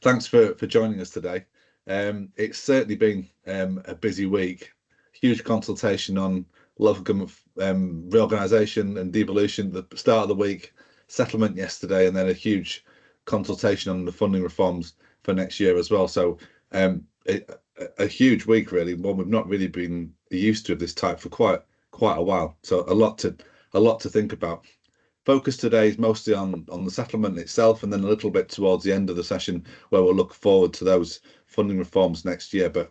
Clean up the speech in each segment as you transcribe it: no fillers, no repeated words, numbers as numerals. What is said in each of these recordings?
Thanks for joining us today. It's certainly been a busy week. Huge consultation on local government reorganisation and devolution at the start of the week, settlement yesterday, and then a huge consultation on the funding reforms for next year as well. So a huge week, really, one we've not really been used to of this type for quite a while. So a lot to think about. Focus today is mostly on the settlement itself, and then a little bit towards the end of the session where we'll look forward to those funding reforms next year. But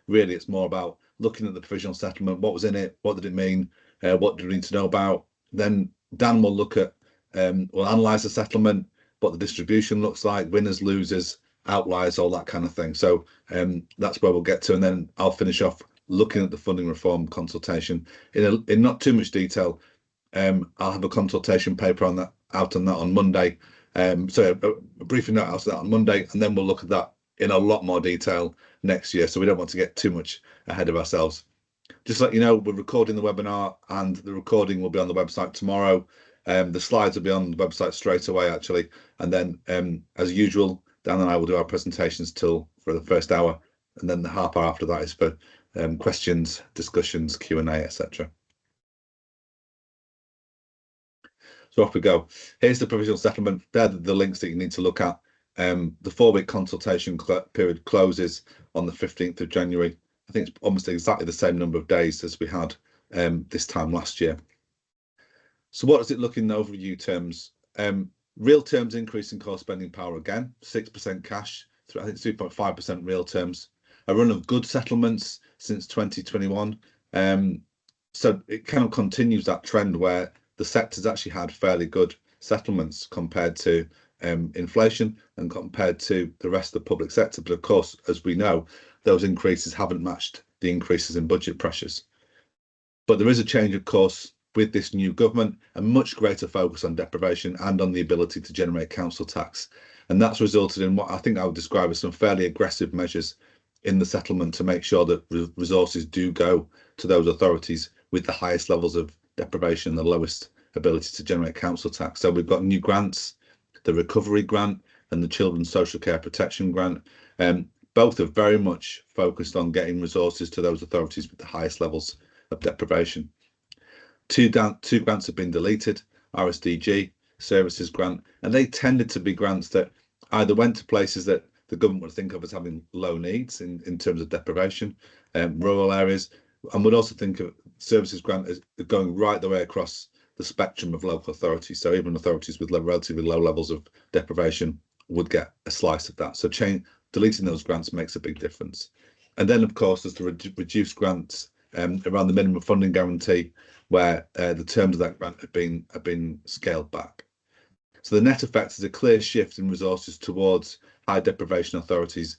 really, it's more about looking at the provisional settlement. What was in it? What did it mean? What do we need to know about? Then Dan will look at, we'll analyse the settlement, what the distribution looks like, winners, losers, outliers, all that kind of thing. So that's where we'll get to, and then I'll finish off looking at the funding reform consultation in not too much detail. I'll have a consultation paper on that on Monday. So a briefing note out of that on Monday, and then we'll look at that in a lot more detail next year. So we don't want to get too much ahead of ourselves. Just to let you know, we're recording the webinar, and the recording will be on the website tomorrow. The slides will be on the website straight away, actually. And then, as usual, Dan and I will do our presentations for the first hour, and then the half hour after that is for questions, discussions, Q&A, etc. So off we go. Here's the provisional settlement. They're the links that you need to look at. The 4-week consultation period closes on the 15th of January. I think it's almost exactly the same number of days as we had this time last year. So what does it look in overview terms? Real terms increase in core spending power again, 6% cash, I think 3.5% real terms. A run of good settlements since 2021. So it kind of continues that trend where the sector's actually had fairly good settlements compared to inflation and compared to the rest of the public sector. But of course, as we know, those increases haven't matched the increases in budget pressures. But there is a change, of course, with this new government, a much greater focus on deprivation and on the ability to generate council tax. And that's resulted in what I think I would describe as some fairly aggressive measures in the settlement to make sure that resources do go to those authorities with the highest levels of deprivation and the lowest ability to generate council tax. So we've got new grants, the recovery grant and the children's social care protection grant. Both are very much focused on getting resources to those authorities with the highest levels of deprivation. Two grants have been deleted, RSDG, services grant, and they tended to be grants that either went to places that the government would think of as having low needs in terms of deprivation, rural areas, and would also think of services grant as going right the way across the spectrum of local authorities. So even authorities with relatively low levels of deprivation would get a slice of that. So deleting those grants makes a big difference. And then, of course, there's the reduced grants around the minimum funding guarantee, where the terms of that grant have been scaled back. So the net effect is a clear shift in resources towards high deprivation authorities,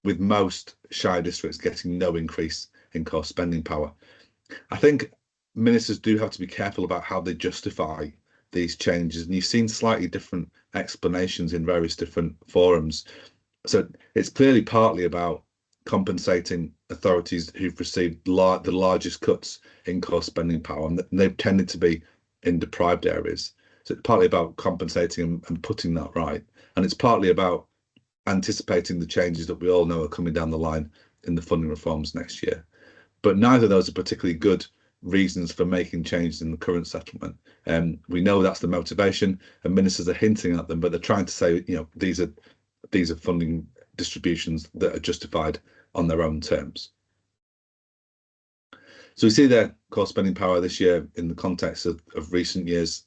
with most shire districts getting no increase in core spending power. I think ministers do have to be careful about how they justify these changes, and you've seen slightly different explanations in various different forums. So it's clearly partly about compensating authorities who've received the largest cuts in core spending power, and they've tended to be in deprived areas. So it's partly about compensating and putting that right, and it's partly about anticipating the changes that we all know are coming down the line in the funding reforms next year. But neither of those are particularly good reasons for making changes in the current settlement. We know that's the motivation, and ministers are hinting at them, but they're trying to say, these are funding distributions that are justified on their own terms. So we see their core spending power this year in the context of recent years'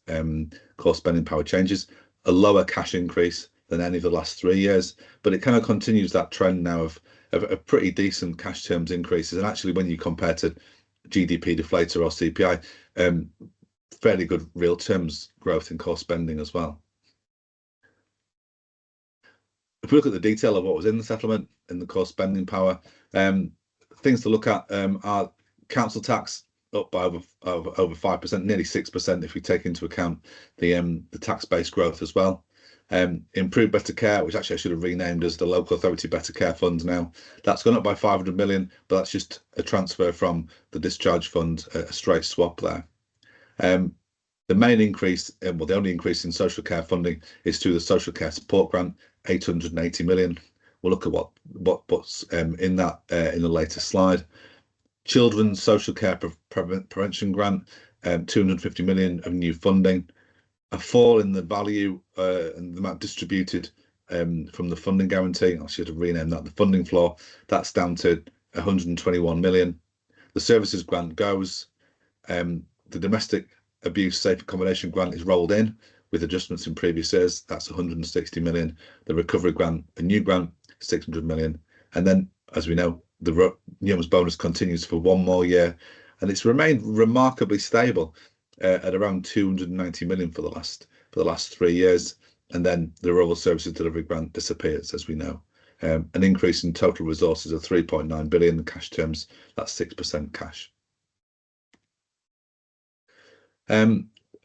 core spending power changes, a lower cash increase than any of the last 3 years, but it kind of continues that trend now of a pretty decent cash terms increases. And actually, when you compare to GDP deflator or CPI, fairly good real terms growth in core spending as well. If we look at the detail of what was in the settlement in the core spending power, things to look at are council tax up by over 5%, nearly 6% if we take into account the tax-based growth as well. Improved better care, which actually I should have renamed as the local authority better care fund now. That's gone up by 500 million, but that's just a transfer from the discharge fund, a straight swap there. The main increase, the only increase in social care funding is through the social care support grant. 880 million. We'll look at what's in that in a later slide. Children's Social Care Prevention Grant, 250 million of new funding. A fall in the value and the amount distributed from the funding guarantee. I should have renamed that. The funding floor, that's down to 121 million. The services grant goes. The domestic abuse safe accommodation grant is rolled in with adjustments in previous years. That's 160 million. The recovery grant, a new grant, 600 million. And then, as we know, the Newham's bonus continues for one more year, and it's remained remarkably stable at around 290 million for the last 3 years. And then the rural services delivery grant disappears, as we know. An increase in total resources of 3.9 billion in cash terms. That's 6% cash.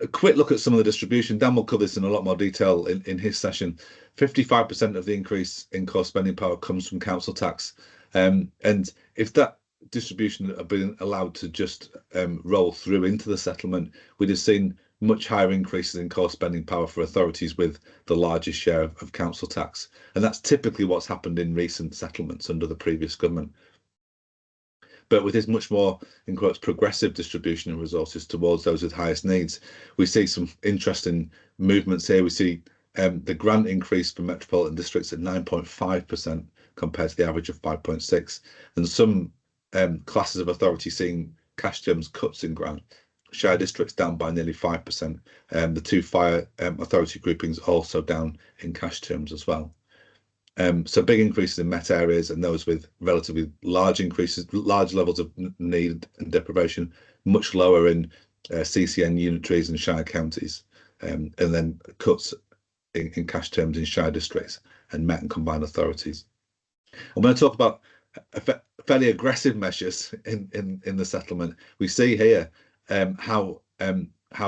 A quick look at some of the distribution. Dan will cover this in a lot more detail in his session. 55% of the increase in core spending power comes from council tax. And if that distribution had been allowed to just roll through into the settlement, we'd have seen much higher increases in core spending power for authorities with the largest share of council tax. And that's typically what's happened in recent settlements under the previous government. But with this much more, in quotes, progressive distribution of resources towards those with highest needs, we see some interesting movements here. We see the grant increase for metropolitan districts at 9.5% compared to the average of 5.6%, and some classes of authority seeing cash terms cuts in grant. Shire districts down by nearly 5%. The two fire authority groupings also down in cash terms as well. So big increases in Met areas and those with relatively large increases, large levels of need and deprivation, much lower in CCN unitaries and Shire counties, and then cuts in cash terms in Shire districts and Met and combined authorities. I'm going to talk about fairly aggressive measures in the settlement. We see here how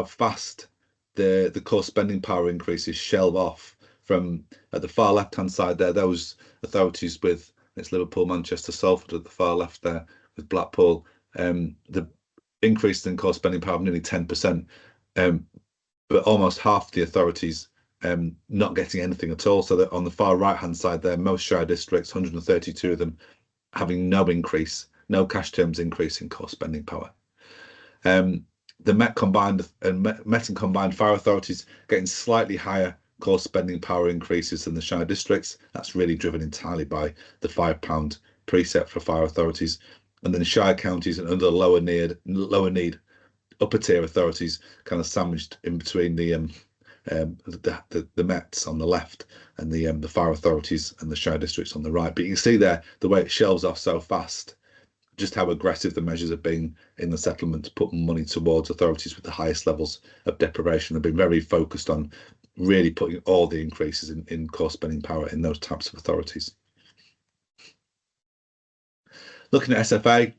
fast the core spending power increases shelve off. From at the far left hand side there, those authorities with, it's Liverpool, Manchester, Salford at the far left there with Blackpool, the increase in core spending power of nearly 10%, but almost half the authorities not getting anything at all. So that on the far right hand side there, most Shire districts, 132 of them, having no increase, no cash terms increase in core spending power. The Met and combined fire authorities getting slightly higher core spending power increases in the Shire districts. That's really driven entirely by the £5 precept for fire authorities, and then Shire counties and other lower need upper tier authorities kind of sandwiched in between the Mets on the left and the fire authorities and the Shire districts on the right. But you can see there the way it shelves off so fast, just how aggressive the measures have been in the settlement to put money towards authorities with the highest levels of deprivation. They've been very focused on really putting all the increases in core spending power in those types of authorities. Looking at SFA,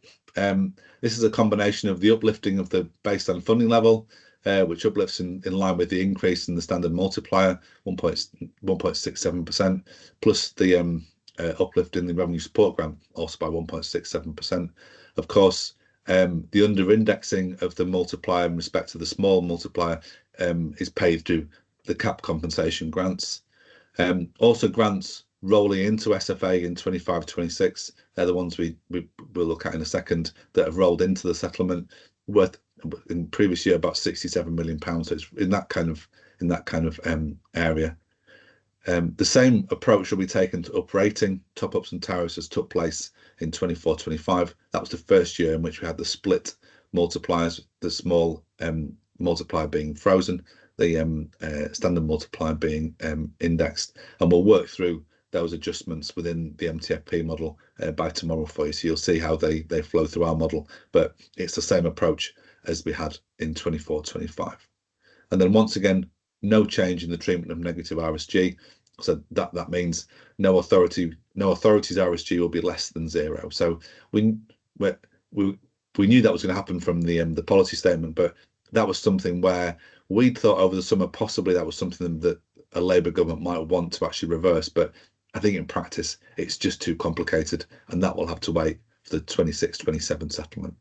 this is a combination of the uplifting of the baseline funding level, which uplifts in line with the increase in the standard multiplier, 1.67%, plus the uplift in the revenue support grant, also by 1.67%. Of course, the under indexing of the multiplier in respect to the small multiplier is paid through the cap compensation grants. Also grants rolling into SFA in 25-26. They're the ones we will look at in a second that have rolled into the settlement, worth in previous year about £67 million. So it's in that kind of area. The same approach will be taken to uprating, top-ups and tariffs as took place in 24-25. That was the first year in which we had the split multipliers, the small multiplier being frozen, the standard multiplier being indexed, and we'll work through those adjustments within the MTFP model by tomorrow for you. So you'll see how they flow through our model, but it's the same approach as we had in 24-25. And then once again, no change in the treatment of negative RSG. So that means no authority's RSG will be less than 0. So we knew that was going to happen from the policy statement, but that was something where we'd thought over the summer possibly that was something that a Labour government might want to actually reverse. But I think in practice it's just too complicated, and that will have to wait for the 26-27 settlement.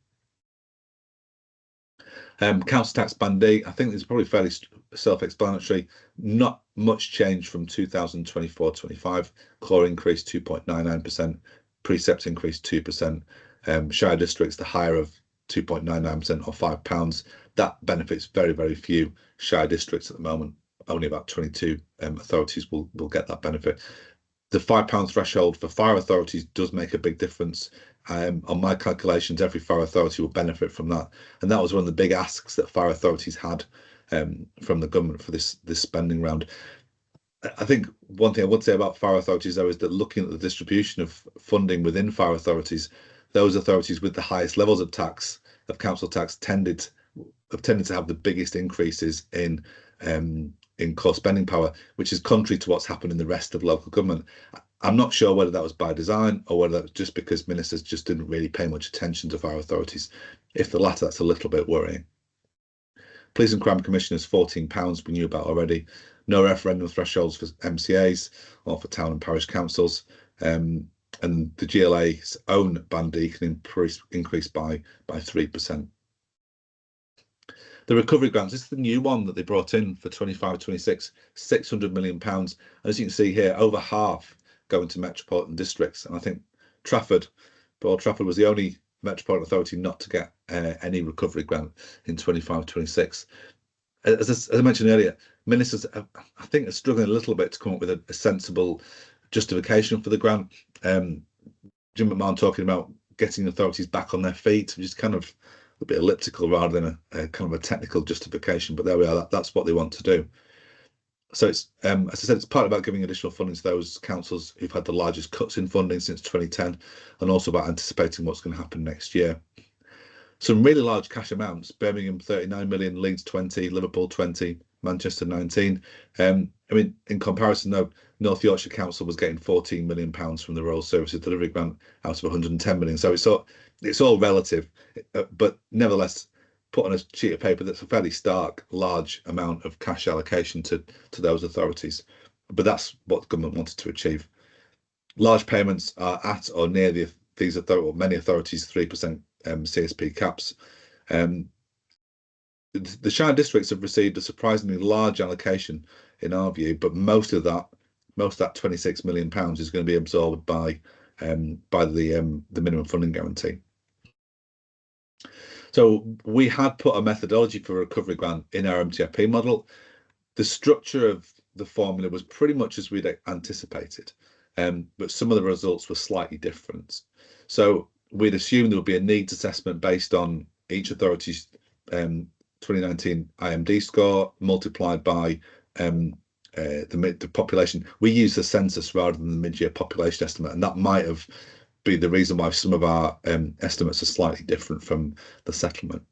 Council tax band D, I think it's probably fairly self-explanatory. Not much change from 2024-25. Core increased 2.99%, precept increased 2%. Shire districts, the higher of 2.99% or £5. That benefits very, very few shire districts at the moment. Only about 22 authorities will get that benefit. The £5 threshold for fire authorities does make a big difference. On my calculations, every fire authority will benefit from that, and that was one of the big asks that fire authorities had from the government for this spending round. I think one thing I would say about fire authorities, though, is that looking at the distribution of funding within fire authorities, those authorities with the highest levels of council tax, have tended to have the biggest increases in core spending power, which is contrary to what's happened in the rest of local government. I'm not sure whether that was by design or whether that was just because ministers just didn't really pay much attention to fire authorities. If the latter, that's a little bit worrying. Police and Crime Commissioners, £14 we knew about already. No referendum thresholds for MCAs or for town and parish councils. And the GLA's own bandy can increase by 3%. The recovery grants, this is the new one that they brought in for 25-26, £600 million. As you can see here, over half going to metropolitan districts. And I think Trafford was the only metropolitan authority not to get any recovery grant in 25-26. As I mentioned earlier, ministers, I think, are struggling a little bit to come up with a sensible justification for the grant. Jim McMahon talking about getting authorities back on their feet, which is kind of a bit elliptical rather than a kind of a technical justification, but there we are. That's what they want to do. So it's, as I said, it's part about giving additional funding to those councils who've had the largest cuts in funding since 2010, and also about anticipating what's going to happen next year. Some really large cash amounts: Birmingham 39 million, Leeds 20, Liverpool 20, Manchester 19. I mean, in comparison, though, North Yorkshire Council was getting £14 million from the Royal Services Delivery Grant out of 110 million. So it's all relative, but nevertheless, put on a sheet of paper, that's a fairly stark, large amount of cash allocation to those authorities. But that's what the government wanted to achieve. Large payments are at or near many authorities' 3% CSP caps. The shire districts have received a surprisingly large allocation, in our view, but most of that £26 million is going to be absorbed by the minimum funding guarantee. So we had put a methodology for a recovery grant in our MTFP model. The structure of the formula was pretty much as we'd anticipated, but some of the results were slightly different. So we'd assume there would be a needs assessment based on each authority's 2019 IMD score multiplied by the population. We use the census rather than the mid-year population estimate, and that might have been the reason why some of our estimates are slightly different from the settlement.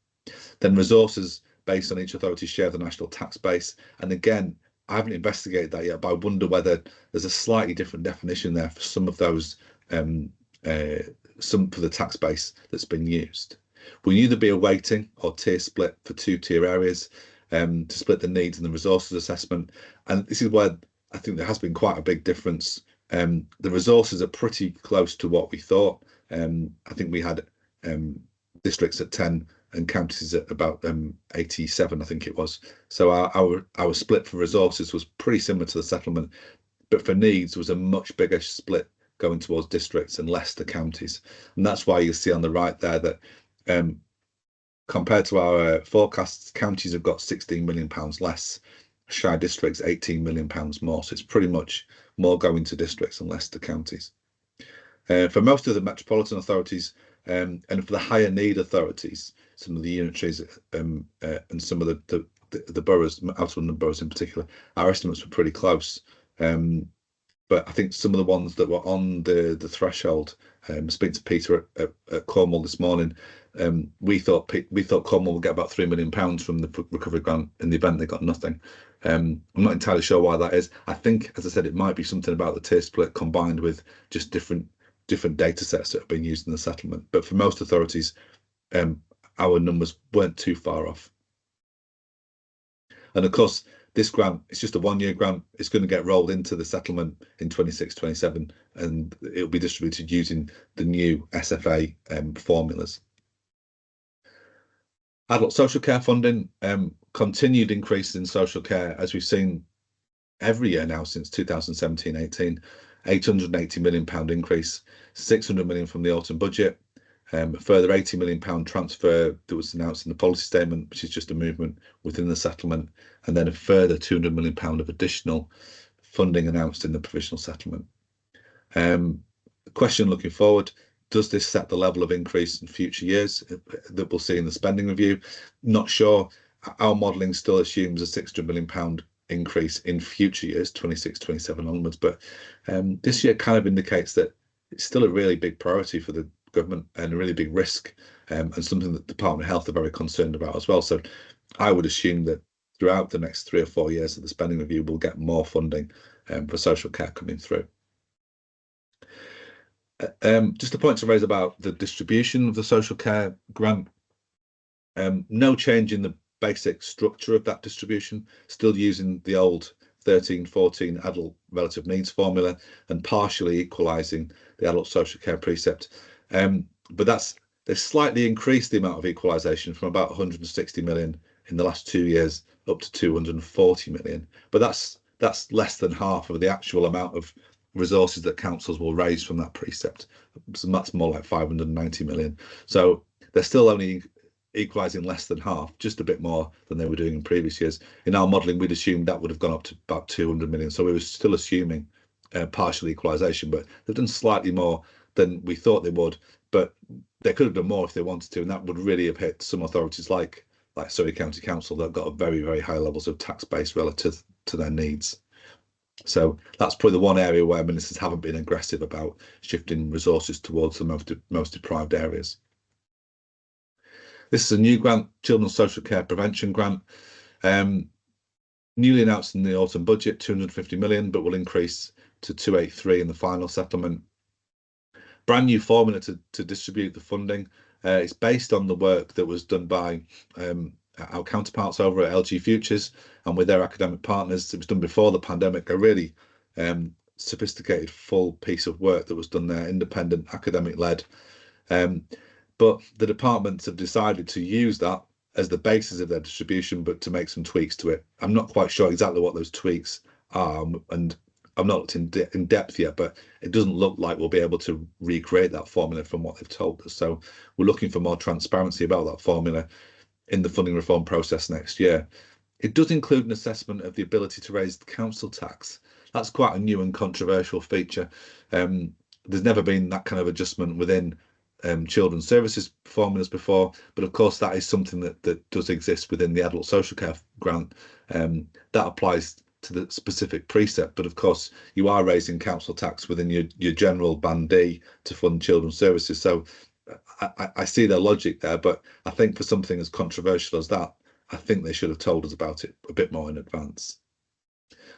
Then resources based on each authority's share of the national tax base, and again, I haven't investigated that yet, but I wonder whether there's a slightly different definition there for some of those, some for the tax base that's been used. We knew there'd be a weighting or tier split for two-tier areas to split the needs and the resources assessment. And this is where I think there has been quite a big difference. The resources are pretty close to what we thought. I think we had districts at 10 and counties at about 87, I think it was. So our split for resources was pretty similar to the settlement, but for needs was a much bigger split going towards districts and less to counties. And that's why you see on the right there that compared to our forecasts, counties have got £16 million less, shire districts £18 million more. So it's pretty much more going to districts and less to counties. For most of the metropolitan authorities and for the higher need authorities, some of the unitaries and some of the boroughs, outer London boroughs in particular, our estimates were pretty close. But I think some of the ones that were on the threshold, speaking to Peter at Cornwall this morning, we thought Cornwall would get about £3 million from the recovery grant. In the event, they got nothing. I'm not entirely sure why that is. I think, as I said, it might be something about the tier split combined with just different data sets that have been used in the settlement. But for most authorities, our numbers weren't too far off. And of course, this grant, it's just a one-year grant. It's going to get rolled into the settlement in 26-27, and it'll be distributed using the new SFA formulas. Adult social care funding, continued increases in social care, as we've seen every year now since 2017-18, £880 million increase, 600 million from the autumn budget, a further £80 million transfer that was announced in the policy statement, which is just a movement within the settlement, and then a further £200 million of additional funding announced in the provisional settlement. The question looking forward, does this set the level of increase in future years that we'll see in the spending review? Not sure. Our modelling still assumes a £600 million increase in future years, 26-27 onwards, but this year kind of indicates that it's still a really big priority for the government and a really big risk, and something that the Department of Health are very concerned about as well. So I would assume that throughout the next 3 or 4 years of the spending review, we'll get more funding for social care coming through. Just a point to raise about the distribution of the social care grant. No change in the basic structure of that distribution, still using the old 13-14 adult relative needs formula and partially equalising the adult social care precept. But they've slightly increased the amount of equalisation from about 160 million in the last 2 years up to 240 million. But that's less than half of the actual amount of resources that councils will raise from that precept. So that's more like 590 million. So they're still only equalising less than half, just a bit more than they were doing in previous years. In our modelling, we'd assumed that would have gone up to about 200 million. So we were still assuming partial equalisation, but they've done slightly more than we thought they would. But they could have done more if they wanted to, and that would really have hit some authorities like Surrey County Council that have got a very, very high levels of tax base relative to their needs. So that's probably the one area where ministers haven't been aggressive about shifting resources towards the most deprived areas. This is a new grant, Children's Social Care Prevention Grant, newly announced in the autumn budget, 250 million, but will increase to 283 in the final settlement. Brand new formula to distribute the funding. It's based on the work that was done by our counterparts over at LG Futures and with their academic partners. It was done before the pandemic, a really sophisticated full piece of work that was done there, independent, academic led. But the departments have decided to use that as the basis of their distribution, but to make some tweaks to it. I'm not quite sure exactly what those tweaks are, and I've not looked in depth yet, but it doesn't look like we'll be able to recreate that formula from what they've told us. So we're looking for more transparency about that formula in the funding reform process next year. It does include an assessment of the ability to raise the council tax. That's quite a new and controversial feature. There's never been that kind of adjustment within children's services formulas before, but of course that is something that does exist within the adult social care grant. That applies to the specific precept, but of course you are raising council tax within your general band D to fund children's services. So I see their logic there, but I think for something as controversial as that, I think they should have told us about it a bit more in advance.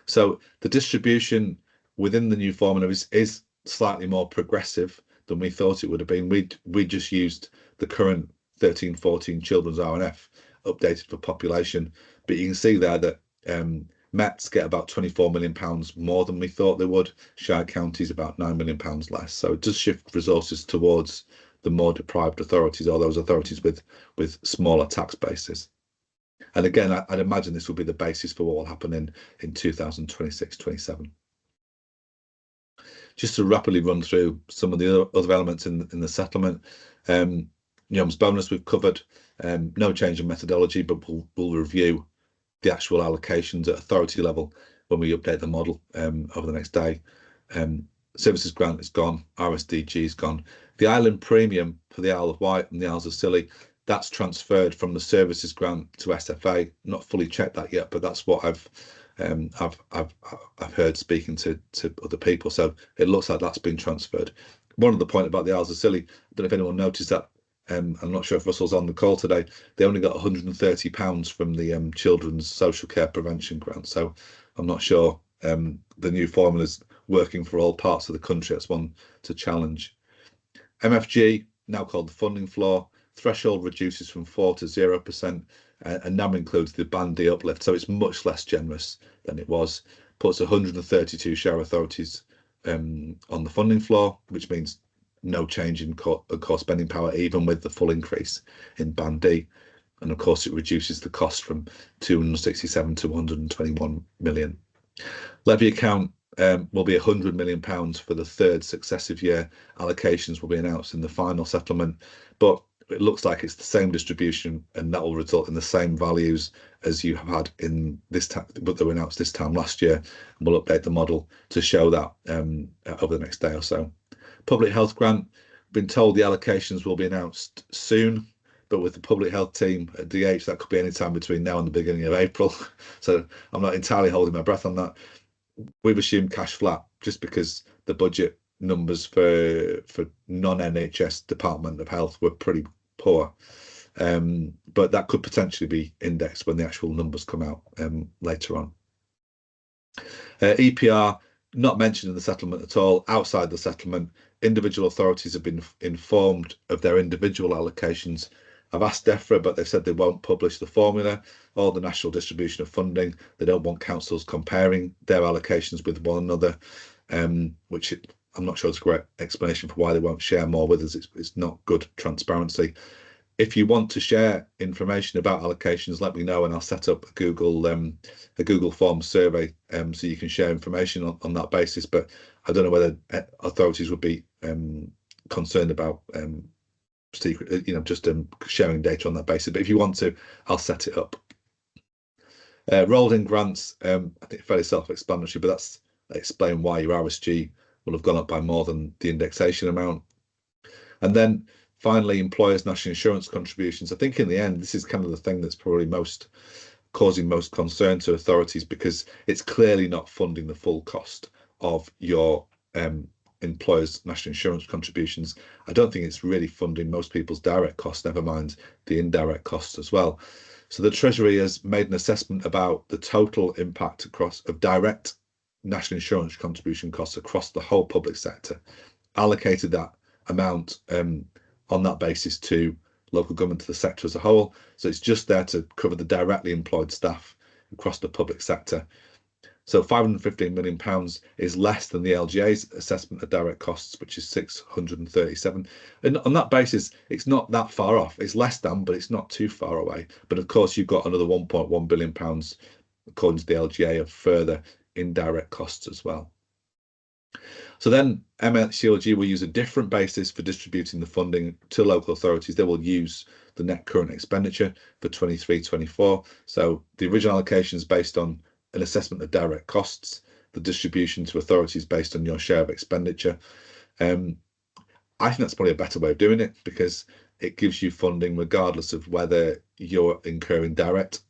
So the distribution within the new formula is slightly more progressive than we thought it would have been. We just used the current 13-14 children's RNF updated for population, but you can see there that Mets get about £24 million more than we thought they would. Shire counties about £9 million less. So it does shift resources towards the more deprived authorities, or those authorities with smaller tax bases. And again, I'd imagine this will be the basis for what will happen in 2026-27. Just to rapidly run through some of the other elements in the settlement. Young's bonus we've covered, no change in methodology, but we'll review the actual allocations at authority level when we update the model over the next day. Services grant is gone, RSDG is gone. The island premium for the Isle of Wight and the Isles of Scilly, that's transferred from the services grant to SFA. Not fully checked that yet, but that's what I've heard speaking to other people. So it looks like that's been transferred. One other point about the Isles of Scilly, I don't know if anyone noticed that. I'm not sure if Russell's on the call today. They only got £130 from the Children's Social Care Prevention Grant. So I'm not sure the new formula's working for all parts of the country. That's one to challenge. MFG, now called the funding floor, threshold reduces from 4 to 0%, and now includes the band D uplift. So it's much less generous than it was. Puts 132 share authorities on the funding floor, which means no change in core spending power, even with the full increase in band D. And of course, it reduces the cost from 267 to 121 million. Levy account will be £100 million for the third successive year. Allocations will be announced in the final settlement, but it looks like it's the same distribution, and that will result in the same values as you have had in this time, but they were announced this time last year. And we'll update the model to show that over the next day or so. Public health grant, been told the allocations will be announced soon, but with the public health team at DH, that could be any time between now and the beginning of April. So I'm not entirely holding my breath on that. We've assumed cash flat just because the budget numbers for non-NHS Department of Health were pretty poor, but that could potentially be indexed when the actual numbers come out later on. EPR not mentioned in the settlement at all. Outside the settlement, individual authorities have been informed of their individual allocations. I've asked DEFRA, but they've said they won't publish the formula or the national distribution of funding. They don't want councils comparing their allocations with one another, which I'm not sure is a great explanation for why they won't share more with us. It's not good transparency. If you want to share information about allocations, let me know, and I'll set up a Google Forms survey so you can share information on that basis. But I don't know whether authorities would be concerned about secret, just sharing data on that basis. But if you want to, I'll set it up. Rolled in grants, I think fairly self-explanatory, but that's explain why your RSG will have gone up by more than the indexation amount. And then finally, employers' national insurance contributions. I think in the end, this is kind of the thing that's probably causing most concern to authorities, because it's clearly not funding the full cost of your employers' national insurance contributions. I don't think it's really funding most people's direct costs, never mind the indirect costs as well. So the Treasury has made an assessment about the total impact of direct national insurance contribution costs across the whole public sector, allocated that amount on that basis to local government, to the sector as a whole. So it's just there to cover the directly employed staff across the public sector. So £515 million is less than the LGA's assessment of direct costs, which is 637. And on that basis, it's not that far off. It's less than, but it's not too far away. But of course, you've got another £1.1 billion, according to the LGA, of further indirect costs as well. So then MHCLG will use a different basis for distributing the funding to local authorities. They will use the net current expenditure for 23-24. So the original allocation is based on an assessment of direct costs, the distribution to authorities based on your share of expenditure. I think that's probably a better way of doing it, because it gives you funding regardless of whether you're incurring direct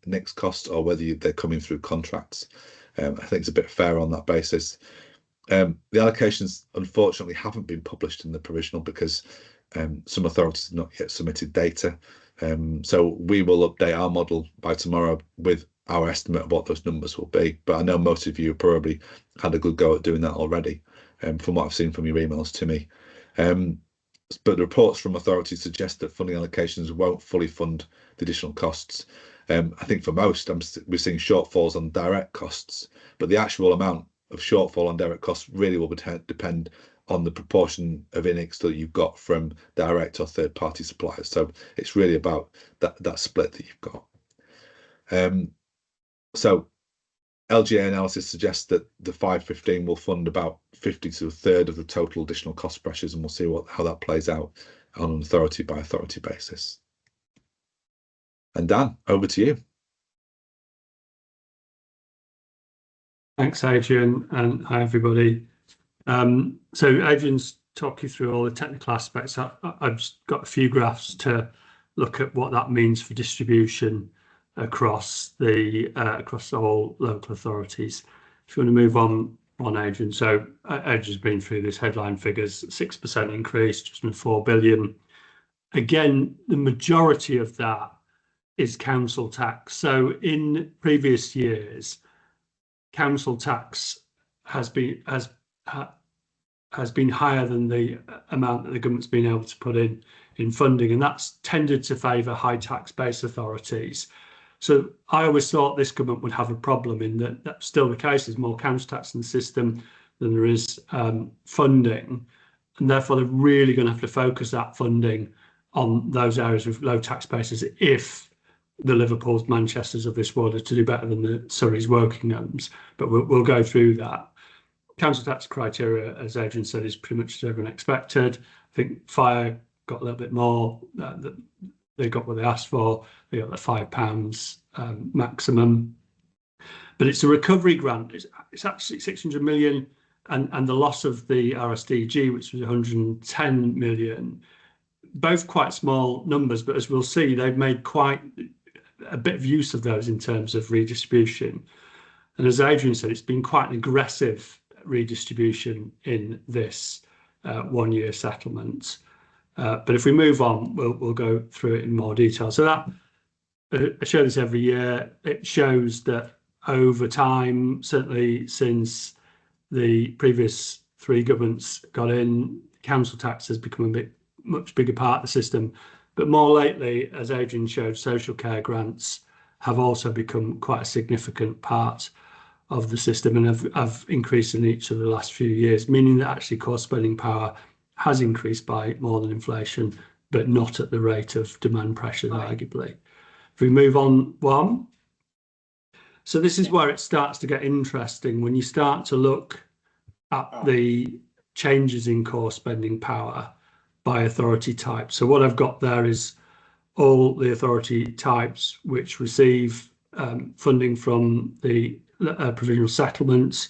next costs or whether they're coming through contracts. I think it's a bit fair on that basis. The allocations unfortunately haven't been published in the provisional because some authorities have not yet submitted data. So we will update our model by tomorrow with our estimate of what those numbers will be. But I know most of you have probably had a good go at doing that already, from what I've seen from your emails to me. But the reports from authorities suggest that funding allocations won't fully fund the additional costs. I think for most, we're seeing shortfalls on direct costs, but the actual amount of shortfall on direct costs really will depend on the proportion of INIX that you've got from direct or third-party suppliers. So it's really about that split that you've got. So LGA analysis suggests that the 515 will fund about 50 to a third of the total additional cost pressures, and we'll see how that plays out on an authority by authority basis. And Dan, over to you. Thanks, Adrian, and hi everybody. So Adrian's talked you through all the technical aspects. I've just got a few graphs to look at what that means for distribution across all local authorities. If you want to move on, Adrian. So Adrian's been through these headline figures: 6% increase, just under 4 billion. Again, the majority of that is council tax. So in previous years, council tax has been higher than the amount that the government's been able to put in funding, and that's tended to favour high tax base authorities. So I always thought this government would have a problem in that that's still the case. There's more council tax in the system than there is funding, and therefore they're really going to have to focus that funding on those areas with low tax bases if the Liverpools, Manchesters of this world are to do better than the Surreys, Wokinghams, but we'll go through that. Council tax criteria, as Adrian said, is pretty much as everyone expected. I think fire got a little bit more. They got what they asked for. They got the £5 maximum. But it's a recovery grant. It's actually 600 million, and the loss of the RSDG, which was 110 million, both quite small numbers, but as we'll see, they've made quite a bit of use of those in terms of redistribution. And as Adrian said, it's been quite an aggressive redistribution in this 1-year settlement. But if we move on, we'll go through it in more detail. So that I show this every year. It shows that over time, certainly since the previous 3 governments got in, council tax has become a much bigger part of the system. But more lately, as Adrian showed, social care grants have also become quite a significant part of the system and have increased in each of the last few years, meaning that actually core spending power has increased by more than inflation, but not at the rate of demand pressures, arguably. If we move on one. So this is where it starts to get interesting when you start to look at the changes in core spending power by authority type. So what I've got there is all the authority types which receive funding from the provisional settlements,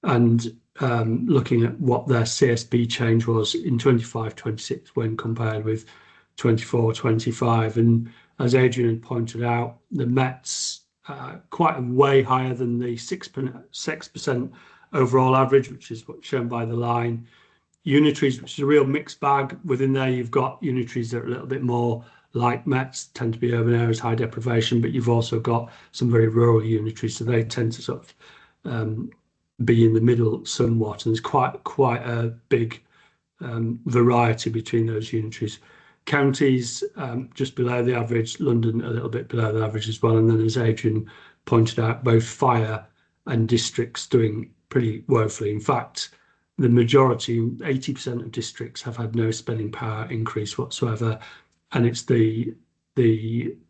and looking at what their CSB change was in 25-26 when compared with 24-25. And as Adrian pointed out, the Mets quite a way higher than the 6% overall average, which is what's shown by the line. Unitaries, which is a real mixed bag. Within there, you've got unitaries that are a little bit more like Mets, tend to be urban areas, high deprivation, but you've also got some very rural unitaries, so they tend to sort of be in the middle somewhat, and there's quite a big variety between those unitaries. Counties just below the average, London a little bit below the average as well, and then as Adrian pointed out, both fire and districts doing pretty woefully. In fact, the majority, 80% of districts, have had no spending power increase whatsoever, and it's the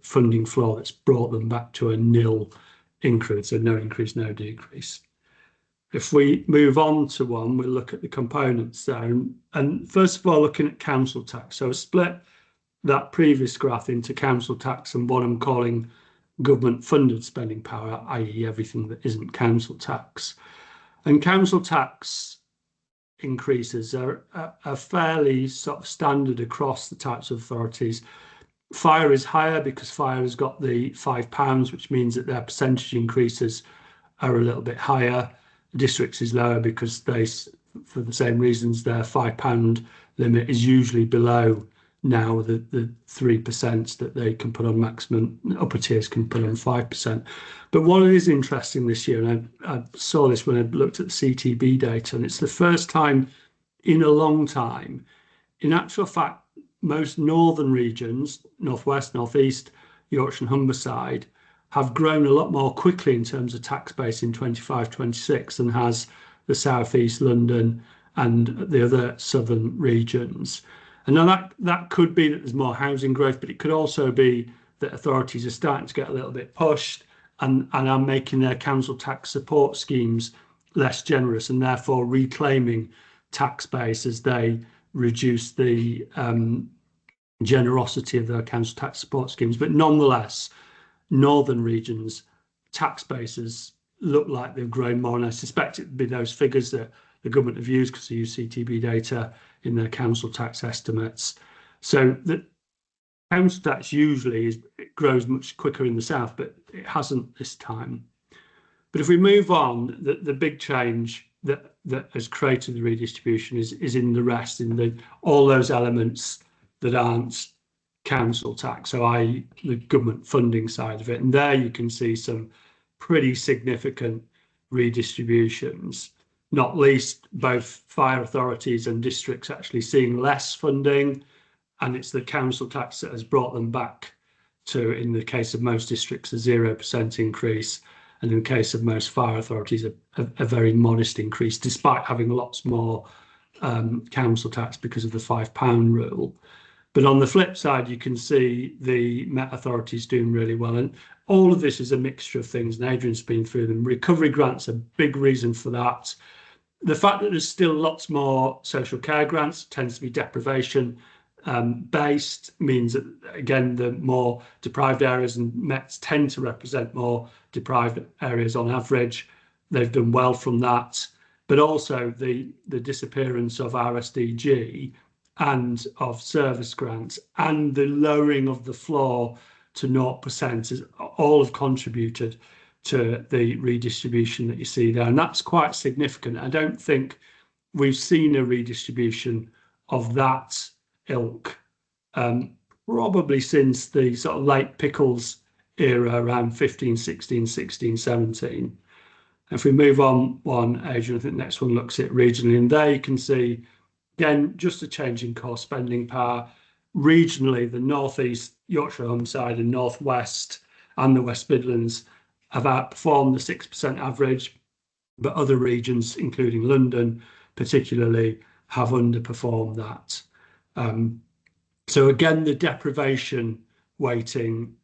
funding floor that's brought them back to a nil increase, so no increase, no decrease. If we move on to one, we'll look at the components there. And first of all, looking at council tax. So I split that previous graph into council tax and what I'm calling government funded spending power, i.e. everything that isn't council tax. And council tax increases are fairly sort of standard across the types of authorities. Fire is higher because fire has got the £5, which means that their percentage increases are a little bit higher. Districts is lower because they, for the same reasons, their £5 limit is usually below now the 3% that they can put on maximum. Upper tiers can put on 5%. But what is interesting this year, and I saw this when I looked at the CTB data, and it's the first time in a long time, in actual fact, most northern regions, northwest, northeast, Yorkshire and Humberside, have grown a lot more quickly in terms of tax base in 25-26 than has the southeast, London, and the other southern regions. And now that could be that there's more housing growth, but it could also be that authorities are starting to get a little bit pushed and are making their council tax support schemes less generous, and therefore reclaiming tax base as they reduce the generosity of their council tax support schemes. But nonetheless, northern regions tax bases look like they've grown more, and I suspect it'd be those figures that the government have used, because they use CTB data in their council tax estimates. So the council tax usually it grows much quicker in the south, but it hasn't this time. But if we move on, the big change that has created the redistribution is in the rest, in all those elements that aren't council tax, so i.e. the government funding side of it. And there you can see some pretty significant redistributions, not least both fire authorities and districts actually seeing less funding, and it's the council tax that has brought them back to, in the case of most districts, a 0% increase, and in the case of most fire authorities, a very modest increase, despite having lots more council tax because of the £5 rule. But on the flip side, you can see the Met authorities doing really well. And all of this is a mixture of things, and Adrian's been through them. Recovery grants are a big reason for that. The fact that there's still lots more social care grants tends to be deprivation based, means that, again, the more deprived areas, and Mets tend to represent more deprived areas on average. They've done well from that. But also the disappearance of RSDG and of service grants and the lowering of the floor to 0% is all have contributed to the redistribution that you see there. And that's quite significant. I don't think we've seen a redistribution of that ilk probably since the sort of late Pickles era around 15, 16, 16, 17. If we move on one, Adrian, I think the next one looks at regionally, and there you can see, again, just a change in core spending power. Regionally, the North East, Yorkshire Humberside and North West and the West Midlands have outperformed the 6% average, but other regions, including London particularly, have underperformed that. So again, the deprivation weighting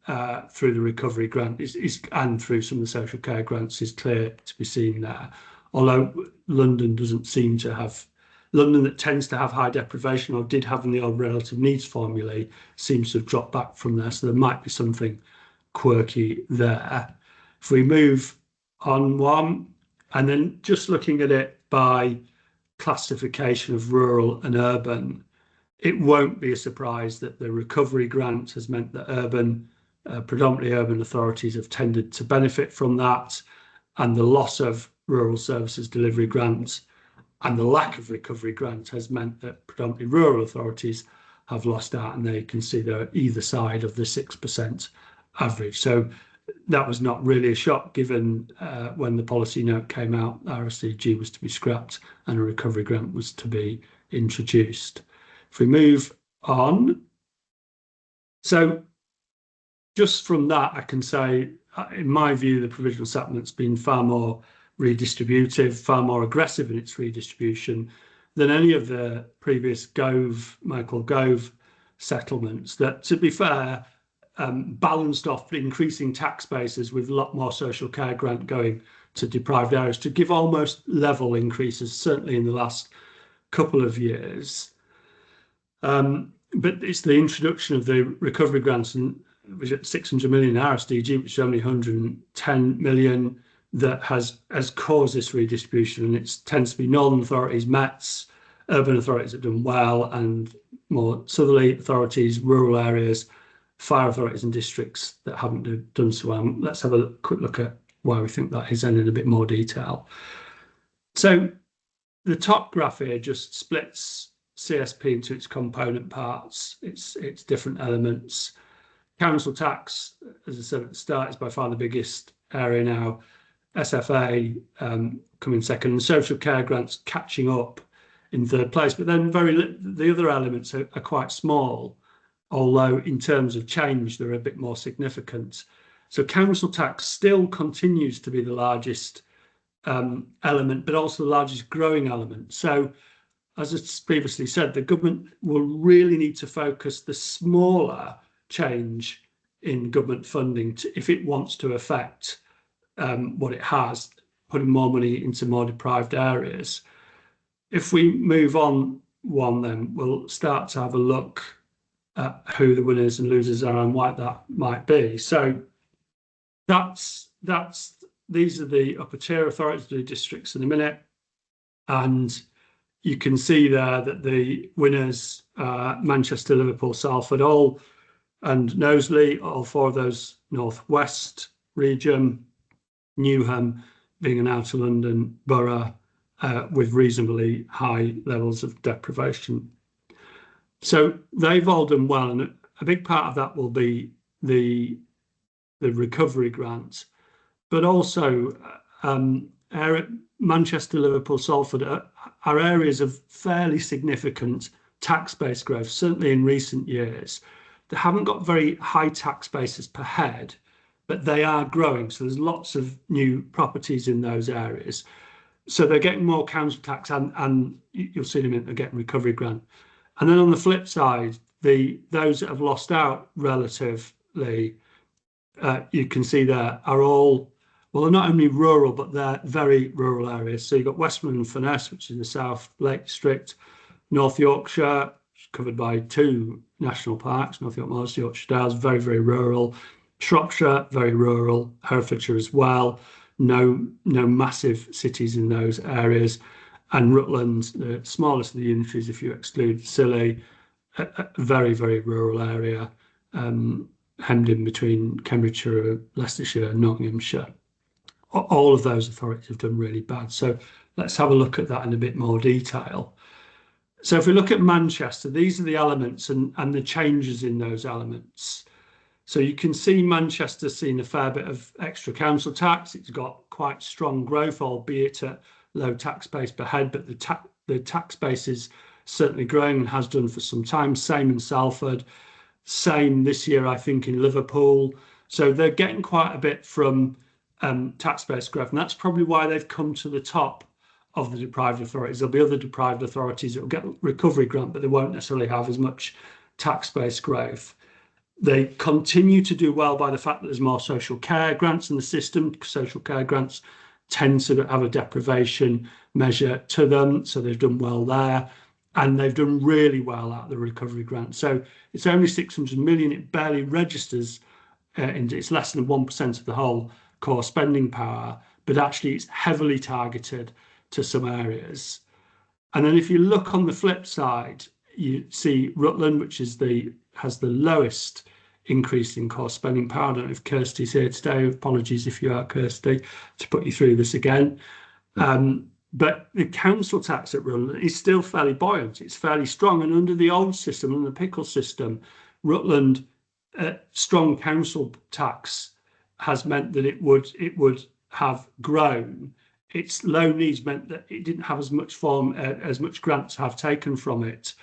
through the recovery grant is and through some of the social care grants is clear to be seen there. Although London doesn't seem to have, London that tends to have high deprivation or did have in the old relative needs formulae seems to have dropped back from there. So there might be something quirky there. If we move on one, and then just looking at it by classification of rural and urban, it won't be a surprise that the recovery grant has meant that predominantly urban authorities have tended to benefit from that, and the loss of rural services delivery grants and the lack of recovery grant has meant that predominantly rural authorities have lost out, and they can see they're either side of the 6% average. So that was not really a shock, given when the policy note came out, RSCG was to be scrapped and a recovery grant was to be introduced. If we move on, so just from that, I can say, in my view, the provisional settlement's been far more redistributive, far more aggressive in its redistribution than any of the previous Michael Gove settlements that, to be fair, balanced off increasing tax bases with a lot more social care grant going to deprived areas to give almost level increases, certainly in the last couple of years. But it's the introduction of the recovery grants, and which at 600 million RSDG, which is only 110 million, that has caused this redistribution. And it tends to be northern authorities, Mets, urban authorities have done well, and more southerly authorities, rural areas, fire authorities and districts that haven't done so well. Let's have a quick look at why we think that is in a bit more detail. So the top graph here just splits CSP into its component parts, its different elements. Council tax, as I said at the start, is by far the biggest area now. SFA coming second, and social care grants catching up in third place. But then the other elements are quite small, although in terms of change, they're a bit more significant. So council tax still continues to be the largest element, but also the largest growing element. So, as it's previously said, the government will really need to focus the smaller change in government funding if it wants to affect what it has, putting more money into more deprived areas. If we move on one, then we'll start to have a look at who the winners and losers are and why that might be. So these are the upper tier authorities, the districts in a minute, and you can see there that the winners are Manchester, Liverpool, Salford, Hull and Knowsley, all four of those northwest region, Newham being an outer London borough with reasonably high levels of deprivation. So they've all done well, and a big part of that will be the recovery grant, but also Manchester, Liverpool, Salford are areas of fairly significant tax base growth, certainly in recent years. They haven't got very high tax bases per head, but they are growing. So there's lots of new properties in those areas. So they're getting more council tax, and you'll see them, they're getting recovery grant. And then on the flip side, those that have lost out relatively, you can see there are all, well, they're not only rural, but they're very rural areas. So you've got Westmoreland and Furness, which is in the South Lake District, North Yorkshire, covered by 2 national parks, North York Moors, Yorkshire Dales, very, very rural. Shropshire, very rural. Herefordshire as well. No massive cities in those areas. And Rutland, the smallest of the unitaries, if you exclude Scilly, a very, very rural area, hemmed in between Cambridgeshire, Leicestershire, and Nottinghamshire. All of those authorities have done really bad. So let's have a look at that in a bit more detail. So if we look at Manchester, these are the elements and the changes in those elements. So you can see Manchester's seen a fair bit of extra council tax. It's got quite strong growth, albeit at low tax base per head, but the tax base is certainly growing and has done for some time. Same in Salford, same this year, I think, in Liverpool. So they're getting quite a bit from tax-based growth, and that's probably why they've come to the top of the deprived authorities. There'll be other deprived authorities that will get recovery grant, but they won't necessarily have as much tax-based growth. They continue to do well by the fact that there's more social care grants in the system. Social care grants tend to have a deprivation measure to them, so they've done well there. And they've done really well out of the recovery grant. So it's only 600 million. It barely registers, it's less than 1% of the whole core spending power, but actually it's heavily targeted to some areas. And then if you look on the flip side, you see Rutland, which has the lowest increase in core spending power. I don't know if Kirsty's here today. Apologies if you are, Kirsty, to put you through this again. But the council tax at Rutland is still fairly buoyant. It's fairly strong. And under the old system, under the Pickle system, Rutland strong council tax has meant that it would have grown. Its low needs meant that it didn't have as much grants have taken from it.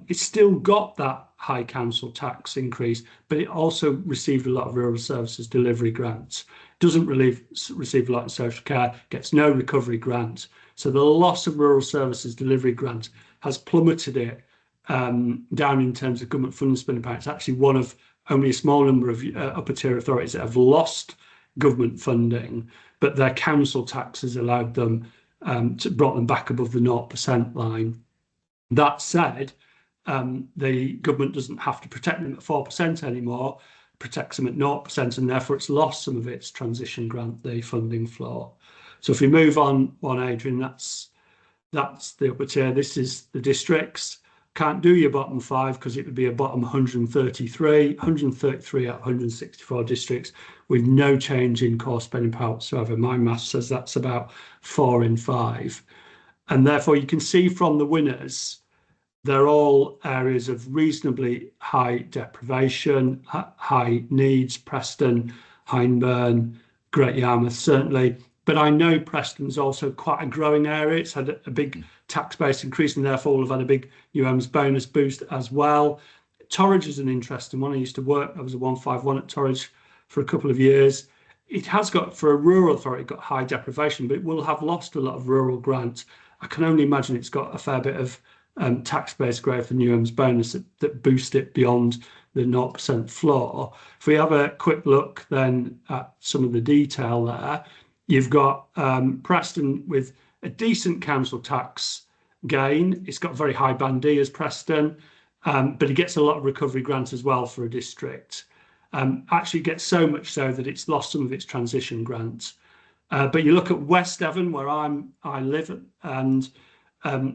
It's still got that high council tax increase, but it also received a lot of rural services delivery grants. Doesn't receive a lot in social care, gets no recovery grant. So the loss of rural services delivery grant has plummeted it down in terms of government funding spending power. It's actually one of only a small number of upper tier authorities that have lost government funding, but their council tax has allowed them brought them back above the 0% line. That said, the government doesn't have to protect them at 4% anymore, protects them at 0%, and therefore it's lost some of its transition grant, the funding floor. So if we move on, Adrian, that's the upper tier. This is the districts. Can't do your bottom 5 because it would be a bottom 133 out of 164 districts with no change in core spending power whatsoever. My math says that's about 4 in 5. And therefore you can see from the winners, they're all areas of reasonably high deprivation, high needs. Preston, Hyndburn, Great Yarmouth, certainly. But I know Preston's also quite a growing area. It's had a big tax base increase and therefore will have had a big UM's bonus boost as well. Torridge is an interesting one. I used to work, I was a 151 at Torridge for a couple of years. It has got, for a rural authority, got high deprivation, but it will have lost a lot of rural grants. I can only imagine it's got a fair bit of tax-based growth and UM's bonus that boost it beyond the 0% floor. If we have a quick look then at some of the detail there, you've got Preston with a decent council tax gain. It's got very high band D as Preston, but it gets a lot of recovery grants as well for a district. Actually gets so much so that it's lost some of its transition grants. But you look at West Devon, where I live, and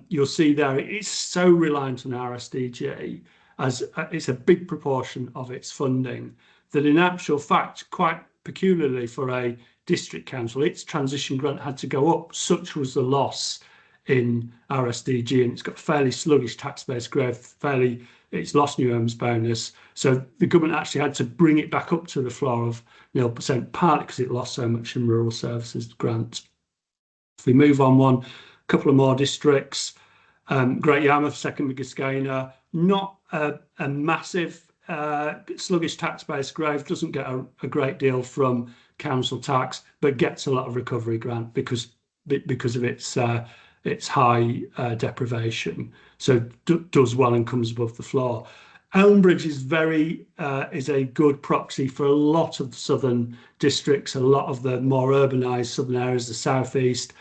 you'll see there it's so reliant on RSDG, as it's a big proportion of its funding, that in actual fact, quite peculiarly for a district council, its transition grant had to go up. Such was the loss in RSDG, and it's got fairly sluggish tax-based growth, it's lost new homes bonus. So the government actually had to bring it back up to the floor of 0%, partly because it lost so much in rural services grant. If we move on a couple of more districts, Great Yarmouth, second biggest gainer, not a massive sluggish tax-based growth, doesn't get a great deal from council tax, but gets a lot of recovery grant because of its high deprivation. So does well and comes above the floor. Elmbridge is a good proxy for a lot of southern districts, a lot of the more urbanised southern areas, the southeast.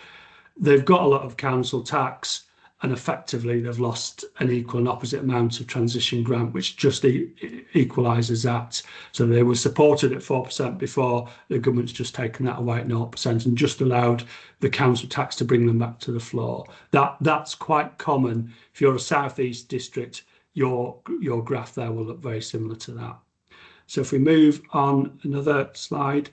They've got a lot of council tax, and effectively they've lost an equal and opposite amount of transition grant, which just equalises that. So they were supported at 4% before. The government's just taken that away at 0% and just allowed the council tax to bring them back to the floor. That's quite common. If you're a southeast district, your graph there will look very similar to that. So if we move on another slide.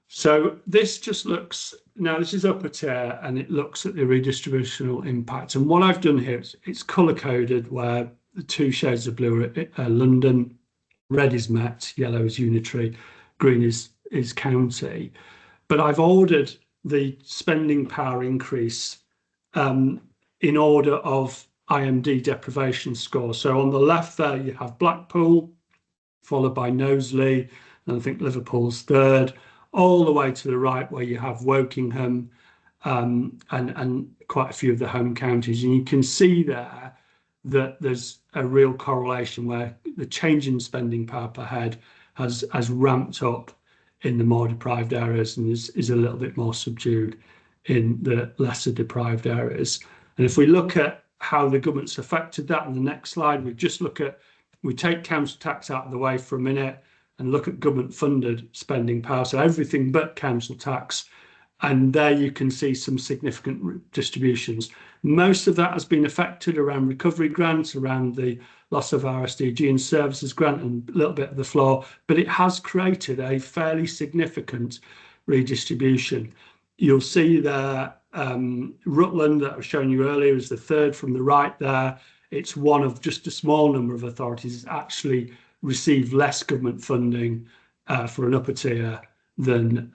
So this just looks, now this is upper tier, and it looks at the redistributional impact. And what I've done here, it's colour coded, where the two shades of blue are London, red is Met, yellow is unitary, green is county. But I've ordered the spending power increase in order of IMD deprivation score. So on the left there, you have Blackpool, followed by Knowsley, and I think Liverpool's third, all the way to the right where you have Wokingham and quite a few of the home counties. And you can see there that there's a real correlation where the change in spending power per head has ramped up in the more deprived areas and is a little bit more subdued in the lesser deprived areas. And if we look at how the government's affected that in the next slide, we take council tax out of the way for a minute and look at government funded spending power, so everything but council tax. And there you can see some significant distributions. Most of that has been affected around recovery grants, around the loss of RSDG and services grant, and a little bit of the floor, but it has created a fairly significant redistribution. You'll see there Rutland, that I've shown you earlier, is the third from the right there. It's one of just a small number of authorities that actually received less government funding for an upper tier than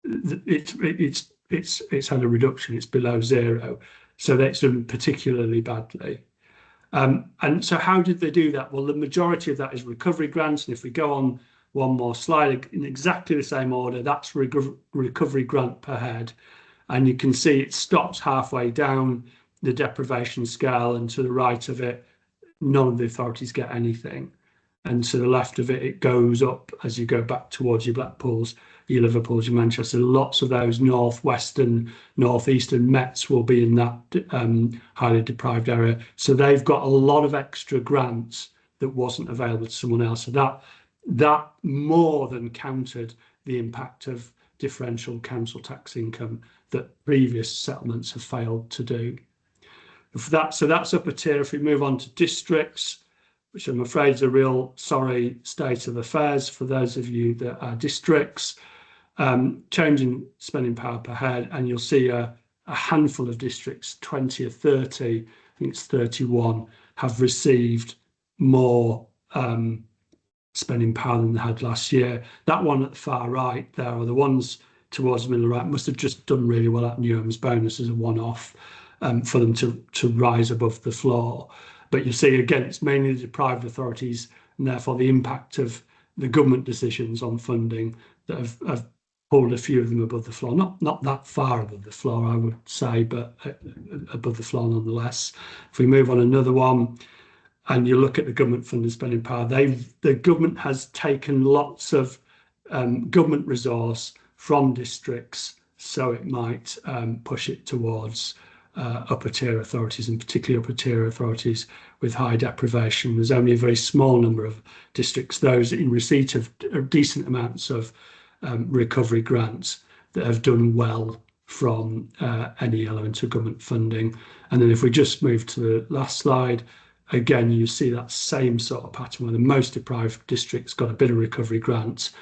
it's had a reduction. It's below zero, so that's done particularly badly. And so how did they do that? Well, the majority of that is recovery grants, and if we go on one more slide in exactly the same order, that's recovery grant per head, and you can see it stops halfway down the deprivation scale, and to the right of it, none of the authorities get anything. And to the left of it, it goes up as you go back towards your Blackpools, your Liverpools, your Manchester. Lots of those northwestern, northeastern Mets will be in that highly deprived area. So they've got a lot of extra grants that wasn't available to someone else. So that more than countered the impact of differential council tax income that previous settlements have failed to do. So that's upper tier. If we move on to districts, which I'm afraid is a real sorry state of affairs for those of you that are districts, changing spending power per head, and you'll see a handful of districts, 20 or 30, I think it's 31, have received more spending power than they had last year. That one at the far right there, or the ones towards the middle right, must have just done really well at Newham's bonus as a one-off for them to rise above the floor. But you see, again, it's mainly the deprived authorities, and therefore the impact of the government decisions on funding that have pulled a few of them above the floor. Not that far above the floor, I would say, but above the floor nonetheless. If we move on another one, and you look at the government funded spending power, the government has taken lots of government resource from districts, so it might push it towards upper tier authorities, and particularly upper tier authorities with high deprivation. There's only a very small number of districts, those in receipt of decent amounts of recovery grants, that have done well from any element of government funding. And then if we just move to the last slide, again, you see that same sort of pattern where the most deprived districts got a bit of recovery grants,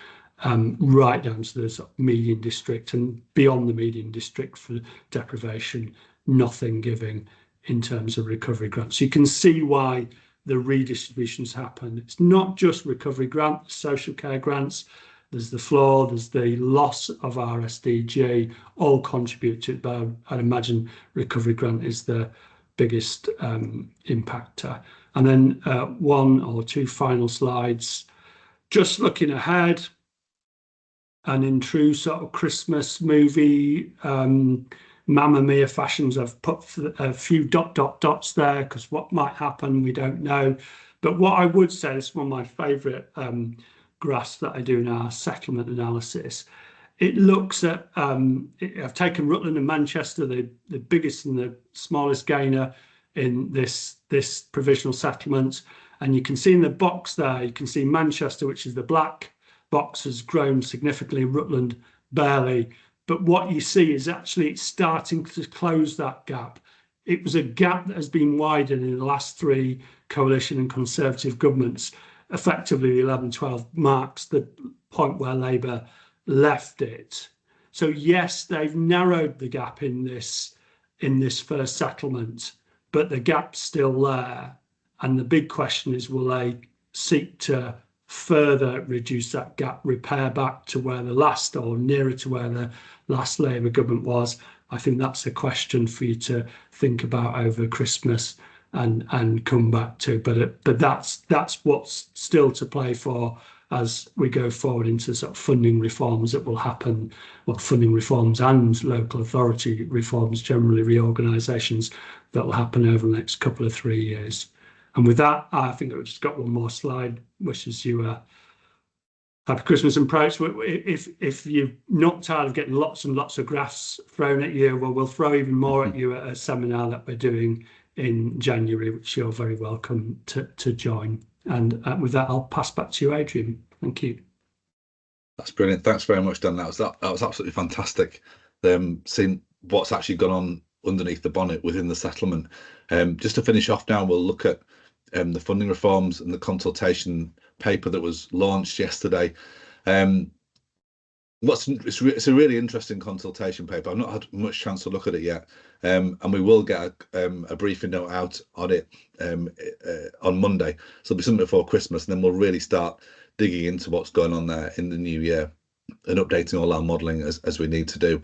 right down to the sort of median district, and beyond the median district for deprivation, nothing giving in terms of recovery grants. So you can see why the redistributions happen. It's not just recovery grants, social care grants, there's the floor, there's the loss of RSDG, all contribute to it, but I'd imagine recovery grant is the biggest impactor. And then one or two final slides, just looking ahead, and in true sort of Christmas movie Mamma Mia fashions. I've put a few dots there because what might happen, we don't know. But what I would say is one of my favourite graphs that I do in our settlement analysis. It looks at, I've taken Rutland and Manchester, the biggest and the smallest gainer in this provisional settlement. And you can see in the box there, you can see Manchester, which is the black box, has grown significantly, Rutland barely. But what you see is actually it's starting to close that gap. It was a gap that has been widened in the last three coalition and Conservative governments. Effectively, the 11-12 marks the point where Labour left it. So yes, they've narrowed the gap in this first settlement, but the gap's still there. And the big question is, will they seek to further reduce that gap, repair back to where the last or nearer to where the last Labour government was? I think that's a question for you to think about over Christmas and come back to. But that's what's still to play for as we go forward into sort of funding reforms that will happen, well, funding reforms and local authority reforms, generally reorganisations that will happen over the next couple of 3 years. And with that, I think I've just got one more slide. Wishes you a happy Christmas and Price. If you're not tired of getting lots and lots of graphs thrown at you, well, we'll throw even more at you at a seminar that we're doing in January, which you're very welcome to join. And with that, I'll pass back to you, Adrian. Thank you. That's brilliant. Thanks very much, Dan. That was absolutely fantastic. Seeing what's actually gone on underneath the bonnet within the settlement. Just to finish off now, we'll look at the funding reforms and the consultation paper that was launched yesterday. It's a really interesting consultation paper. I've not had much chance to look at it yet, and we will get a briefing note out on it on Monday. So it'll be something before Christmas, and then we'll really start digging into what's going on there in the new year and updating all our modelling as we need to do.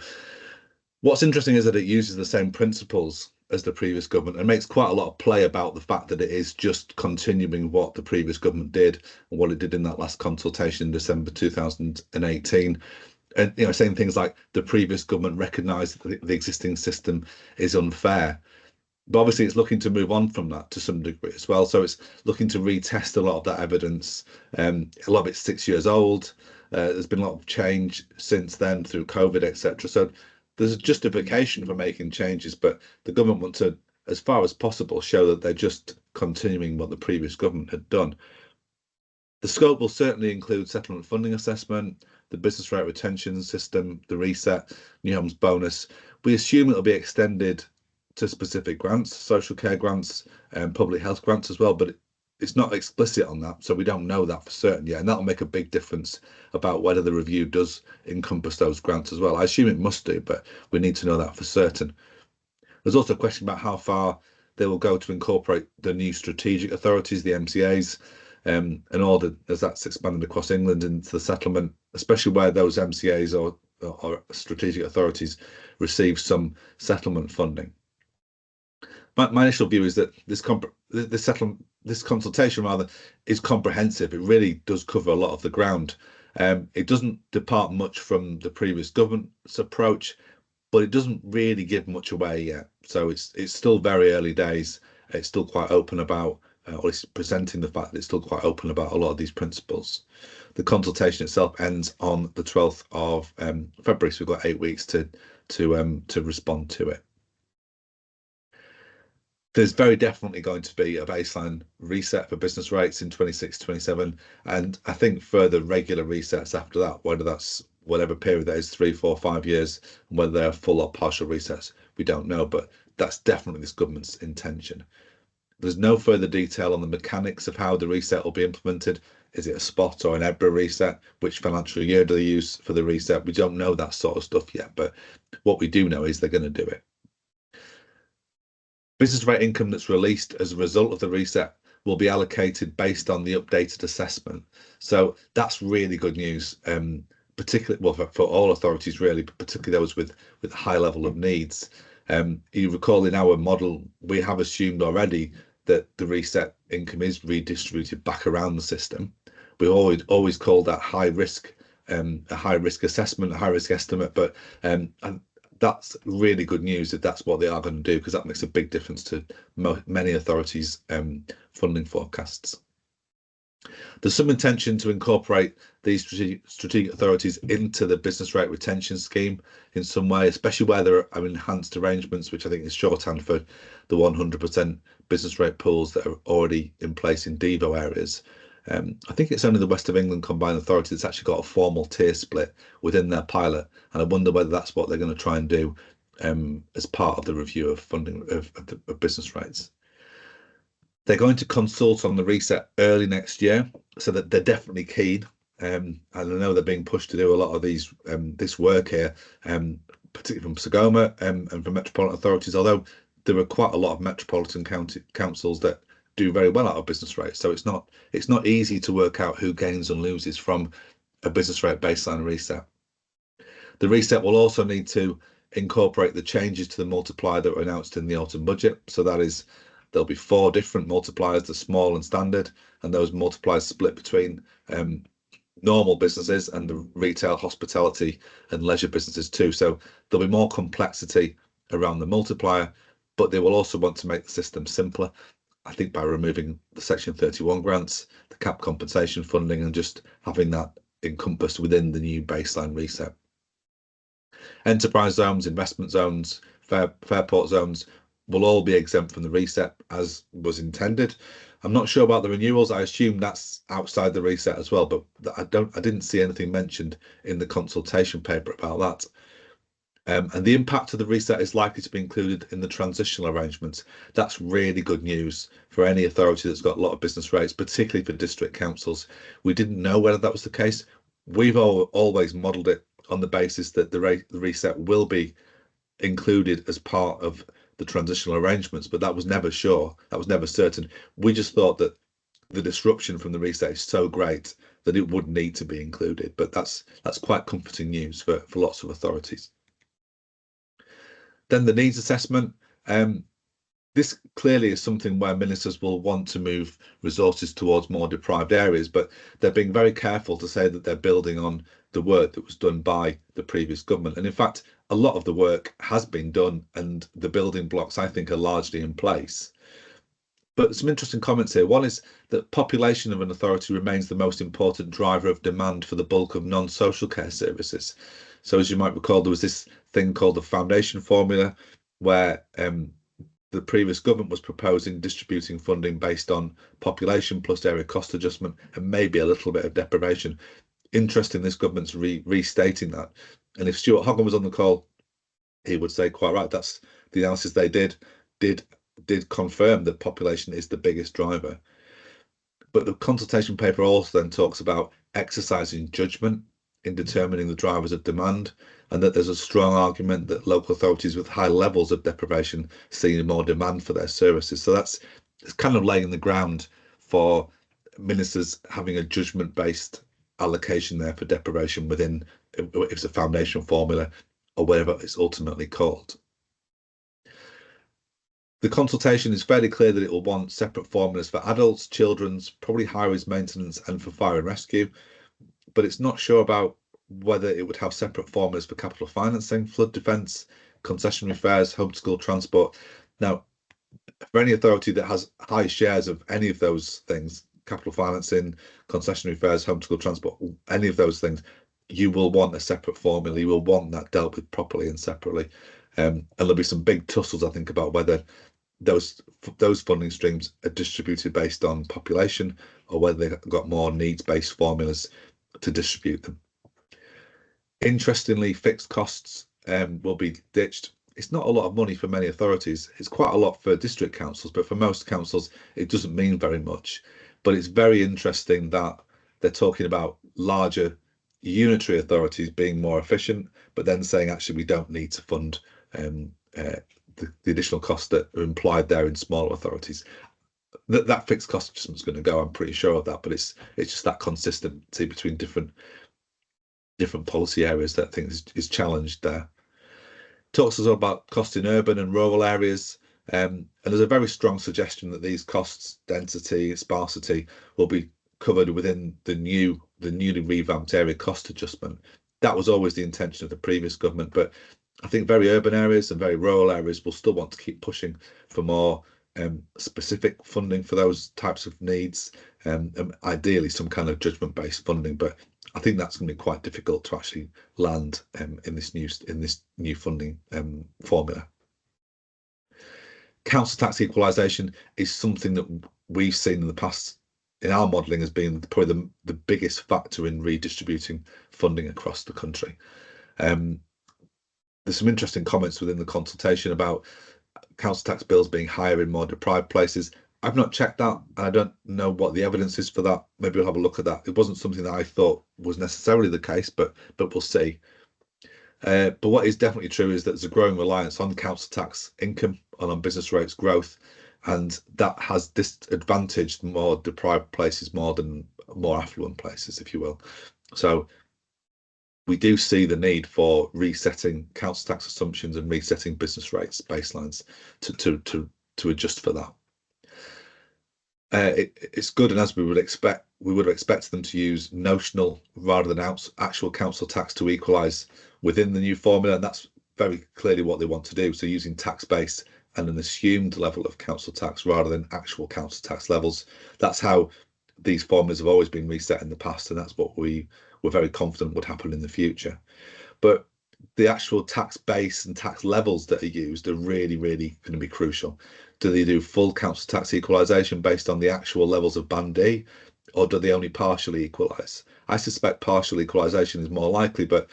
What's interesting is that it uses the same principles as the previous government and makes quite a lot of play about the fact that it is just continuing what the previous government did and what it did in that last consultation in December 2018. And saying things like the previous government recognised that the existing system is unfair. But obviously it's looking to move on from that to some degree as well. So it's looking to retest a lot of that evidence. A lot of it's 6 years old. There's been a lot of change since then through COVID, etc. So there's a justification for making changes, but the government want to, as far as possible, show that they're just continuing what the previous government had done. The scope will certainly include settlement funding assessment, the business rate retention system, the reset, New Homes bonus. We assume it'll be extended to specific grants, social care grants, and public health grants as well, but it's not explicit on that, so we don't know that for certain yet, and that'll make a big difference about whether the review does encompass those grants as well. I assume it must do, but we need to know that for certain. There's also a question about how far they will go to incorporate the new strategic authorities, the MCAs, and all as that's expanded across England into the settlement, especially where those MCAs or strategic authorities receive some settlement funding. My initial view is that this consultation rather is comprehensive. It really does cover a lot of the ground. It doesn't depart much from the previous government's approach, but it doesn't really give much away yet. So it's still very early days. It's still quite open about, or it's presenting the fact that it's still quite open about a lot of these principles. The consultation itself ends on the 12th of February, so we've got 8 weeks to respond to it. There's very definitely going to be a baseline reset for business rates in 26-27, and I think further regular resets after that, whether that's whatever period that is, 3, 4, 5 years, and whether they're full or partial resets, we don't know, but that's definitely this government's intention. There's no further detail on the mechanics of how the reset will be implemented. Is it a spot or an EBRA reset? Which financial year do they use for the reset? We don't know that sort of stuff yet, but what we do know is they're going to do it. Business rate income that's released as a result of the reset will be allocated based on the updated assessment. So that's really good news, particularly for all authorities really, but particularly those with a high level of needs. You recall in our model, we have assumed already that the reset income is redistributed back around the system. We always call that high risk, a high risk assessment, a high risk estimate, but that's really good news if that's what they are going to do, because that makes a big difference to many authorities' funding forecasts. There's some intention to incorporate these strategic authorities into the business rate retention scheme in some way, especially where there are enhanced arrangements, which I think is shorthand for the 100% business rate pools that are already in place in DEVO areas. I think it's only the West of England Combined Authority that's actually got a formal tier split within their pilot, and I wonder whether that's what they're going to try and do as part of the review of funding of business rates. They're going to consult on the reset early next year, so that they're definitely keen. And I know they're being pushed to do a lot of this work here, particularly from SAGOMA and from metropolitan authorities, although there are quite a lot of metropolitan councils that do very well out of business rates. So it's not easy to work out who gains and loses from a business rate baseline reset. The reset will also need to incorporate the changes to the multiplier that were announced in the autumn budget. So that is, there'll be 4 different multipliers, the small and standard, and those multipliers split between normal businesses and the retail, hospitality and leisure businesses too. So there'll be more complexity around the multiplier, but they will also want to make the system simpler, I think, by removing the Section 31 grants, the cap compensation funding, and just having that encompassed within the new baseline reset. Enterprise zones, investment zones, fairport zones will all be exempt from the reset as was intended. I'm not sure about the renewals. I assume that's outside the reset as well, but I didn't see anything mentioned in the consultation paper about that. And the impact of the reset is likely to be included in the transitional arrangements. That's really good news for any authority that's got a lot of business rates, particularly for district councils. We didn't know whether that was the case. We've always modelled it on the basis that the reset will be included as part of the transitional arrangements, but that was never sure. That was never certain. We just thought that the disruption from the reset is so great that it would need to be included. But that's quite comforting news for lots of authorities. Then the needs assessment. This clearly is something where ministers will want to move resources towards more deprived areas, but they're being very careful to say that they're building on the work that was done by the previous government. And in fact, a lot of the work has been done and the building blocks, I think, are largely in place. But some interesting comments here. One is that population of an authority remains the most important driver of demand for the bulk of non-social care services. So as you might recall, there was this thing called the foundation formula, where the previous government was proposing distributing funding based on population plus area cost adjustment and maybe a little bit of deprivation. Interesting, this government's restating that. And if Stuart Hoggan was on the call, he would say quite right, that's the analysis they did confirm that population is the biggest driver. But the consultation paper also then talks about exercising judgment in determining the drivers of demand, and that there's a strong argument that local authorities with high levels of deprivation see more demand for their services. So it's kind of laying the ground for ministers having a judgment-based allocation there for deprivation within, if it's a foundation formula or whatever it's ultimately called. The consultation is fairly clear that it will want separate formulas for adults, children's, probably high-risk maintenance and for fire and rescue, but it's not sure about whether it would have separate formulas for capital financing, flood defence, concessionary fares, home to school transport. Now, for any authority that has high shares of any of those things, capital financing, concessionary fares, home to school transport, any of those things, you will want a separate formula. You will want that dealt with properly and separately. And there'll be some big tussles, I think, about whether those funding streams are distributed based on population or whether they've got more needs-based formulas to distribute them. Interestingly, fixed costs will be ditched. It's not a lot of money for many authorities. It's quite a lot for district councils, but for most councils, it doesn't mean very much. But it's very interesting that they're talking about larger unitary authorities being more efficient, but then saying, actually, we don't need to fund the additional costs that are implied there in smaller authorities. That fixed cost adjustment is going to go, I'm pretty sure of that, but it's just that consistency between different policy areas that I think is challenged there. Talks as well about costs in urban and rural areas, and there's a very strong suggestion that these costs, density, sparsity, will be covered within the newly revamped area cost adjustment. That was always the intention of the previous government, but I think very urban areas and very rural areas will still want to keep pushing for more specific funding for those types of needs, and ideally some kind of judgment-based funding. But I think that's going to be quite difficult to actually land in this new funding formula. Council tax equalisation is something that we've seen in the past in our modelling as being probably the biggest factor in redistributing funding across the country. There's some interesting comments within the consultation about council tax bills being higher in more deprived places. I've not checked that, and I don't know what the evidence is for that. Maybe we'll have a look at that. It wasn't something that I thought was necessarily the case, but we'll see. But what is definitely true is that there's a growing reliance on council tax income and on business rates growth, and that has disadvantaged more deprived places more than more affluent places, if you will. So we do see the need for resetting council tax assumptions and resetting business rates baselines to adjust for that. It's good, and as we would have expected them to use notional rather than actual council tax to equalise within the new formula, and that's very clearly what they want to do. So using tax base and an assumed level of council tax rather than actual council tax levels. That's how these formulas have always been reset in the past, and that's what we were very confident would happen in the future. But the actual tax base and tax levels that are used are really, really going to be crucial. Do they do full council tax equalisation based on the actual levels of Band D, or do they only partially equalise? I suspect partial equalisation is more likely, but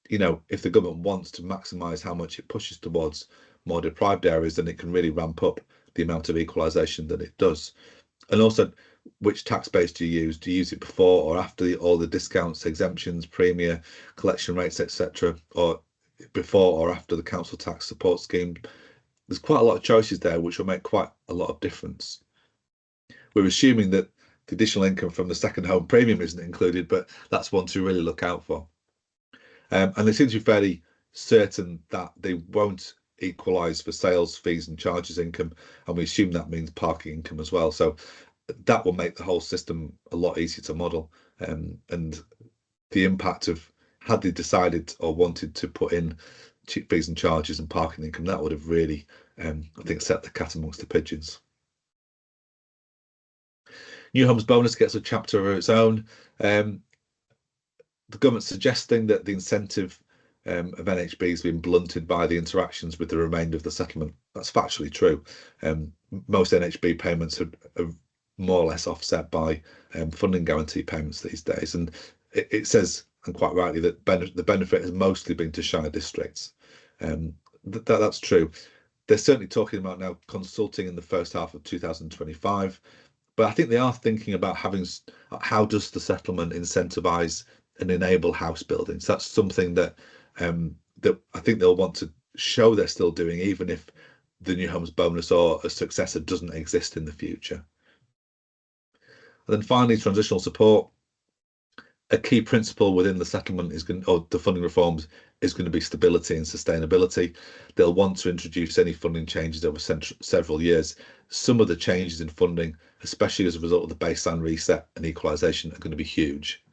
you know, if the government wants to maximise how much it pushes towards more deprived areas, then it can really ramp up the amount of equalisation that it does. And also, which tax base do you use? Do you use it before or after all the discounts, exemptions, premia, collection rates, etc., or before or after the council tax support scheme? There's quite a lot of choices there, which will make quite a lot of difference. We're assuming that the additional income from the second home premium isn't included, but that's one to really look out for. And they seem to be fairly certain that they won't equalise for sales fees and charges income, and we assume that means parking income as well. So that will make the whole system a lot easier to model, and the impact of, had they decided or wanted to put in fees and charges and parking income, that would have really, I think, set the cat amongst the pigeons. New Homes Bonus gets a chapter of its own. The government's suggesting that the incentive of NHB has been blunted by the interactions with the remainder of the settlement. That's factually true. Most NHB payments are more or less offset by funding guarantee payments these days, and it says, and quite rightly, that the benefit has mostly been to shire districts. That's true. They're certainly talking about now consulting in the first half of 2025, but I think they are thinking about how does the settlement incentivise and enable house building. So that's something that that I think they'll want to show they're still doing, even if the New Homes Bonus or a successor doesn't exist in the future. And then finally, transitional support. A key principle within the settlement or the funding reforms is going to be stability and sustainability. They'll want to introduce any funding changes over several years. Some of the changes in funding, especially as a result of the baseline reset and equalisation, are going to be huge.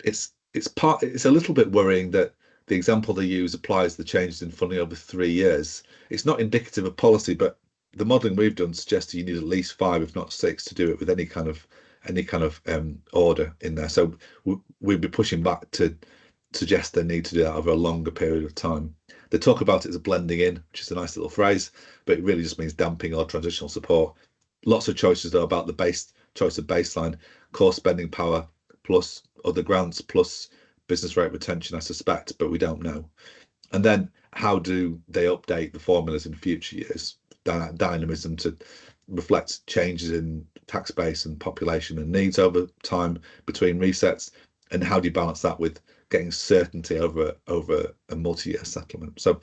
It's a little bit worrying that the example they use applies the changes in funding over 3 years. It's not indicative of policy, but the modelling we've done suggests you need at least 5, if not 6, to do it with any kind of order in there. So we'd be pushing back to suggest they need to do that over a longer period of time. They talk about it as a blending in, which is a nice little phrase, but it really just means damping or transitional support. Lots of choices though about the choice of baseline, core spending power, plus other grants, plus business rate retention, I suspect, but we don't know. And then how do they update the formulas in future years? Dynamism to reflect changes in tax base and population and needs over time between resets, and how do you balance that with getting certainty over a multi-year settlement? So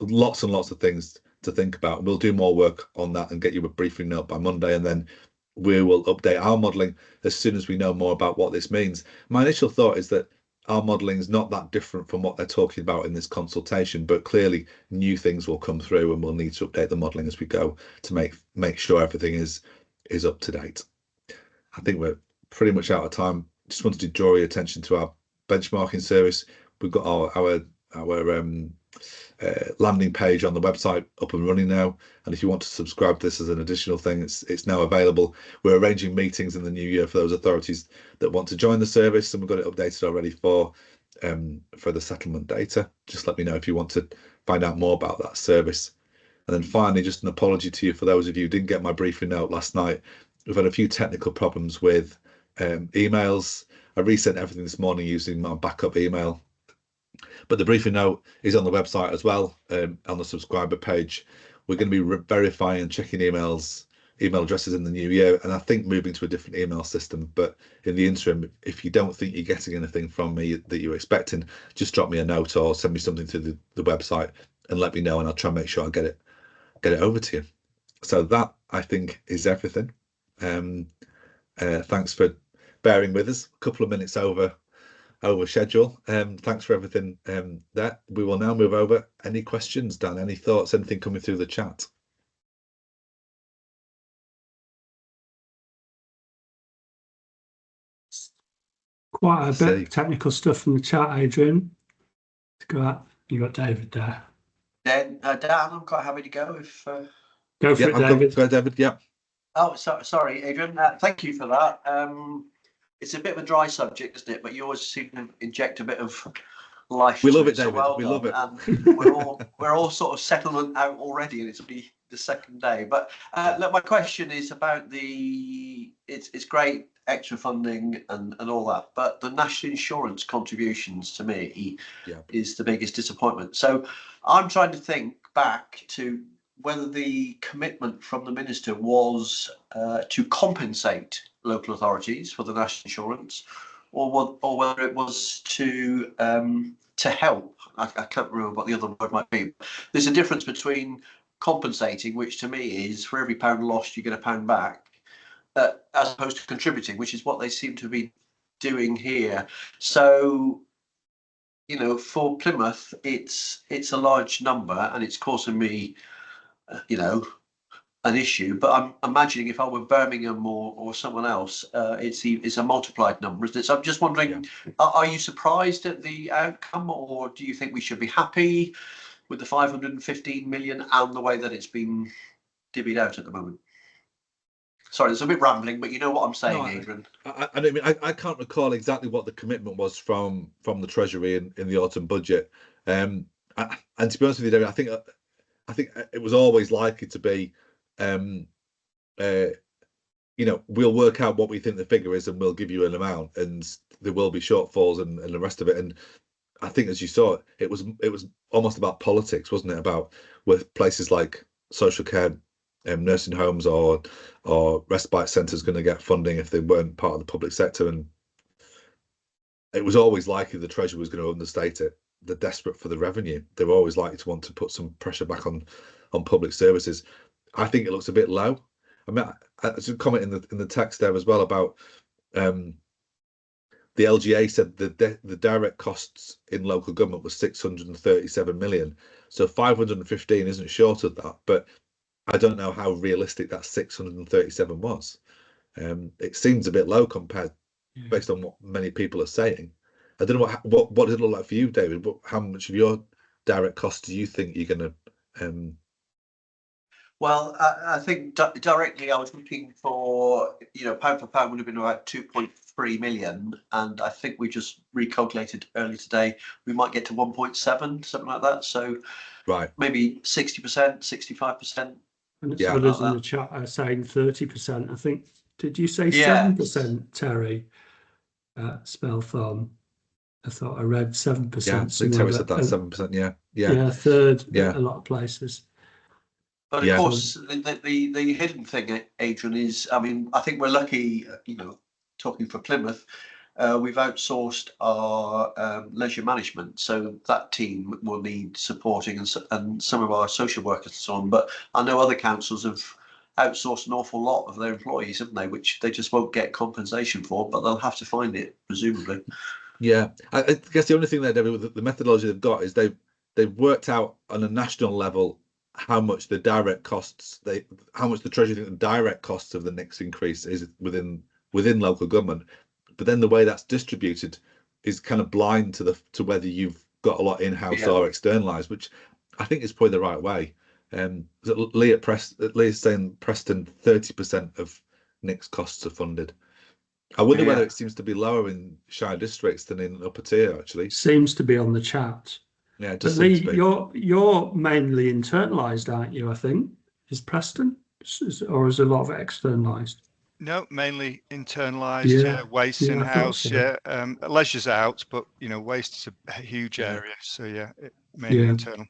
lots and lots of things to think about. We'll do more work on that and get you a briefing note by Monday, and then we will update our modelling as soon as we know more about what this means. My initial thought is that our modelling is not that different from what they're talking about in this consultation, but clearly new things will come through, and we'll need to update the modelling as we go to make sure everything is up to date. I think we're pretty much out of time. Just wanted to draw your attention to our benchmarking service. We've got our landing page on the website up and running now. And if you want to subscribe to this as an additional thing, it's now available. We're arranging meetings in the new year for those authorities that want to join the service, and we've got it updated already for the settlement data. Just let me know if you want to find out more about that service. And then finally, just an apology to you for those of you who didn't get my briefing note last night. We've had a few technical problems with emails. I resent everything this morning using my backup email. But the briefing note is on the website as well, on the subscriber page. We're going to be verifying and checking email addresses in the new year, and I think moving to a different email system. But in the interim, if you don't think you're getting anything from me that you're expecting, just drop me a note or send me something to the website and let me know, and I'll try and make sure I get it over to you. So that, I think, is everything. Thanks for bearing with us. A couple of minutes over schedule. Thanks for everything there. We will now move over. Any questions, Dan? Any thoughts? Anything coming through the chat? Quite a bit of technical stuff in the chat, Adrian. You got David there. Dan, I'm quite happy to go if. Go for it, David. Go, David. Yeah. Oh, sorry, Adrian. Thank you for that. It's a bit of a dry subject, isn't it? But you always seem to inject a bit of life. We love it, so David. well we done. love it. And we're all sort of settled out already, and it's only the second day. But look, my question is about it's great extra funding and all that, but the national insurance contributions to me is the biggest disappointment. So I'm trying to think back to whether the commitment from the minister was to compensate local authorities for the national insurance, or whether it was to help. I can't remember what the other word might be. There's a difference between compensating, which to me is for every pound lost you get a pound back, as opposed to contributing, which is what they seem to be doing here. So, you know, for Plymouth, it's a large number, and it's causing me, an issue. But I'm imagining if I were Birmingham or someone else, it's a multiplied number, isn't it? So I'm just wondering, are you surprised at the outcome, or do you think we should be happy with the 515 million and the way that it's been divvied out at the moment? Sorry, it's a bit rambling, but you know what I'm saying, Adrian. I can't recall exactly what the commitment was from the Treasury in the autumn budget. And to be honest with you, David, I think it was always likely to be, we'll work out what we think the figure is and we'll give you an amount, and there will be shortfalls and the rest of it. And I think, as you saw, it was almost about politics, wasn't it? About with places like social care, nursing homes or respite centres going to get funding if they weren't part of the public sector. And it was always likely the Treasury was going to understate it. They're desperate for the revenue. They're always likely to want to put some pressure back on public services. I think it looks a bit low. I mean, I should comment in the text there as well about the LGA said the direct costs in local government was 637 million. So 515 isn't short of that, but I don't know how realistic that 637 was. It seems a bit low compared, based on what many people are saying. I don't know what does it look like for you, David? How much of your direct costs do you think you're going to? Well, I think directly I was looking for, pound for pound would have been about 2.3 million, and I think we just recalculated earlier today we might get to 1.7, something like that. So maybe 60%, 65%. And it's others in the chat are saying 30%. I think, did you say 7%, Terry? Spellthorn. I thought I read 7%. Yeah, I think Terry said that 7%. Yeah, a third. Yeah, a lot of places. But of course, the hidden thing, Adrian, is, I mean, I think we're lucky. Talking for Plymouth, we've outsourced our leisure management, so that team will need supporting, and some of our social workers and so on. But I know other councils have outsourced an awful lot of their employees, haven't they? Which they just won't get compensation for, but they'll have to find it, presumably. Yeah, I guess the only thing there, David, with the methodology they've got is they've worked out on a national level how much the direct costs, how much the Treasury think the direct costs of the next increase is within local government. But then the way that's distributed is kind of blind to whether you've got a lot in-house Yeah. or externalized, which I think is probably the right way. Lee's saying Preston 30% of Nick's costs are funded. I wonder whether it seems to be lower in Shire districts than in upper tier, actually. Seems to be on the chat. Yeah, it But does Lee, seem to be. you're mainly internalised, aren't you? I think is Preston, or is a lot of it externalised? No, mainly internalised. Yeah, Yeah, waste yeah, in I thought house. so. Yeah, leisure's out, but waste is a huge Yeah. area. So yeah, mainly Yeah. internal.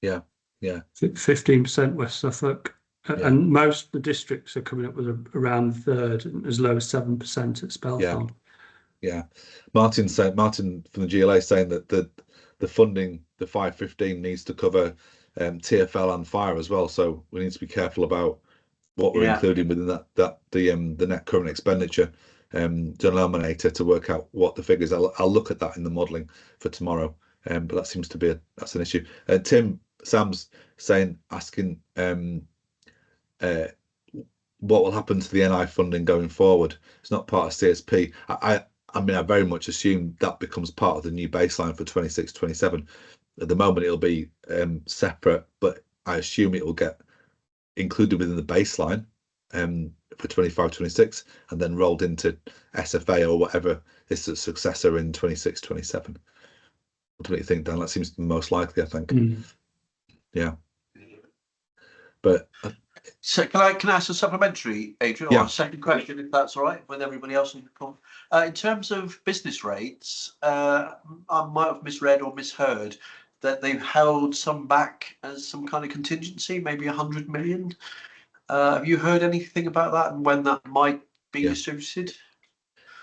Yeah, yeah, 15% West Suffolk, Yeah. and most of the districts are coming up with around third, and as low as 7% at Spelthorne. yeah. Martin from the GLA saying that the funding, the 515, needs to cover TFL and fire as well. So we need to be careful about what we're including within the net current expenditure denominator to work out what the figures. I'll look at that in the modelling for tomorrow. But that seems to be that's an issue. Sam's asking what will happen to the NI funding going forward. It's not part of CSP. I mean, I very much assume that becomes part of the new baseline for 26-27. At the moment, it'll be separate, but I assume it will get included within the baseline for 25-26 and then rolled into SFA or whatever is the successor in 26-27. What do you think, Dan? That seems most likely, I think. Yeah. But so can I ask a supplementary, Adrian, or a second question, if that's all right, with everybody else in the call? In terms of business rates, I might have misread or misheard that they've held some back as some kind of contingency, maybe 100 million. Have you heard anything about that and when that might be distributed?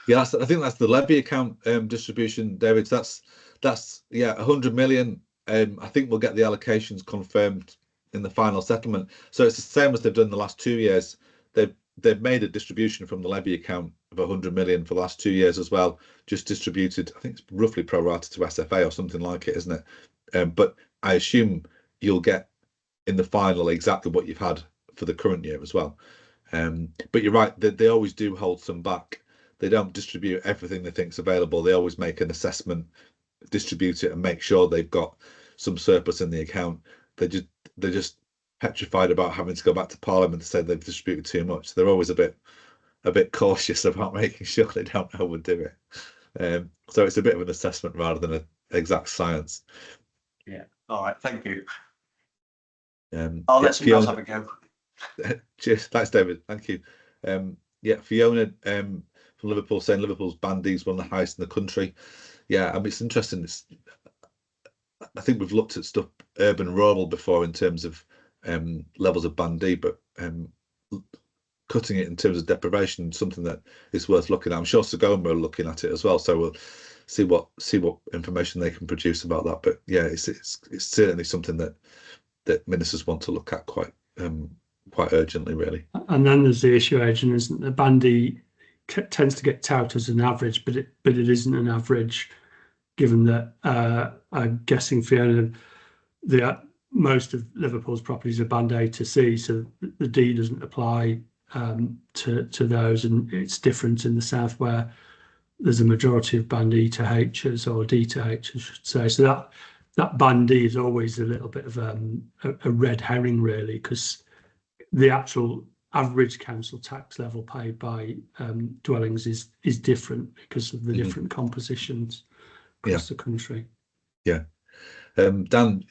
Yeah, I think that's the levy account distribution, David. That's 100 million. I think we'll get the allocations confirmed in the final settlement. So it's the same as they've done the last 2 years. They've made a distribution from the levy account of 100 million for the last 2 years as well, just distributed. I think it's roughly pro rata to SFA or something like it, isn't it? But I assume you'll get in the final exactly what you've had for the current year as well. But you're right, they always do hold some back. They don't distribute everything they think's available. They always make an assessment, distribute it, and make sure they've got some surplus in the account. They're just petrified about having to go back to Parliament to say they've distributed too much. They're always a bit cautious about making sure they don't overdo it. So it's a bit of an assessment rather than an exact science. Yeah. All right. Thank you. I'll let someone else have a go. Cheers. Thanks, David. Thank you. Fiona from Liverpool saying Liverpool's bandy is one of the highest in the country. Yeah, I mean, it's interesting. I think we've looked at stuff urban rural before in terms of levels of bandy, but cutting it in terms of deprivation, something that is worth looking at. I'm sure Sagoma are looking at it as well, so we'll see what information they can produce about that. But yeah, it's certainly something that ministers want to look at quite urgently, really. And then there's the issue, Adrian, isn't the bandy tends to get touted as an average, but it isn't an average, given that I'm guessing, Fiona, most of Liverpool's properties are band A to C, so the D doesn't apply to those, and it's different in the south where there's a majority of band E to H's or D to H, I should say. So that band D is always a little bit of a red herring, really, because the actual average council tax level paid by dwellings is different because of the different compositions across the country. Yeah. Dan,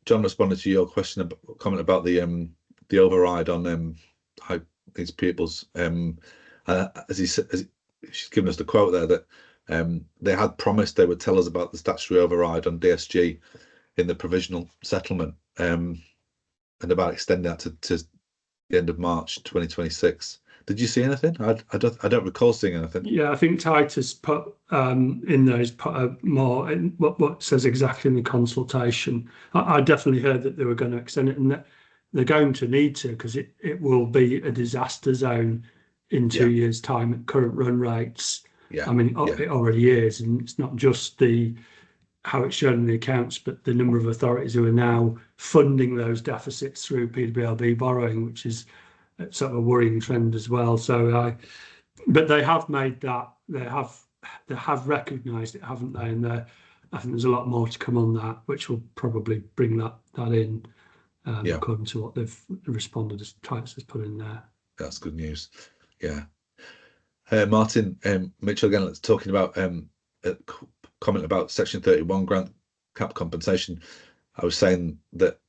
John responded to your comment about the override on how these pupils, as he said, she's given us the quote there that they had promised they would tell us about the statutory override on DSG in the provisional settlement, and about extending that to the end of March 2026. Did you see anything? I don't recall seeing anything. Yeah, I think Titus put in those more in what says exactly in the consultation. I definitely heard that they were going to extend it, and that they're going to need to, because it will be a disaster zone in 2 years' time at current run rates. Yeah, I mean, it already is, and it's not just how it's shown in the accounts, but the number of authorities who are now funding those deficits through PWLB borrowing, which is sort of a worrying trend as well. So, but they have made that, they have recognised it, haven't they? And I think there's a lot more to come on that, which will probably bring that in, according to what they've responded as Titus has put in there. That's good news. Yeah. Martin, Mitchell again, let's talking about a comment about Section 31 grant cap compensation. I was saying that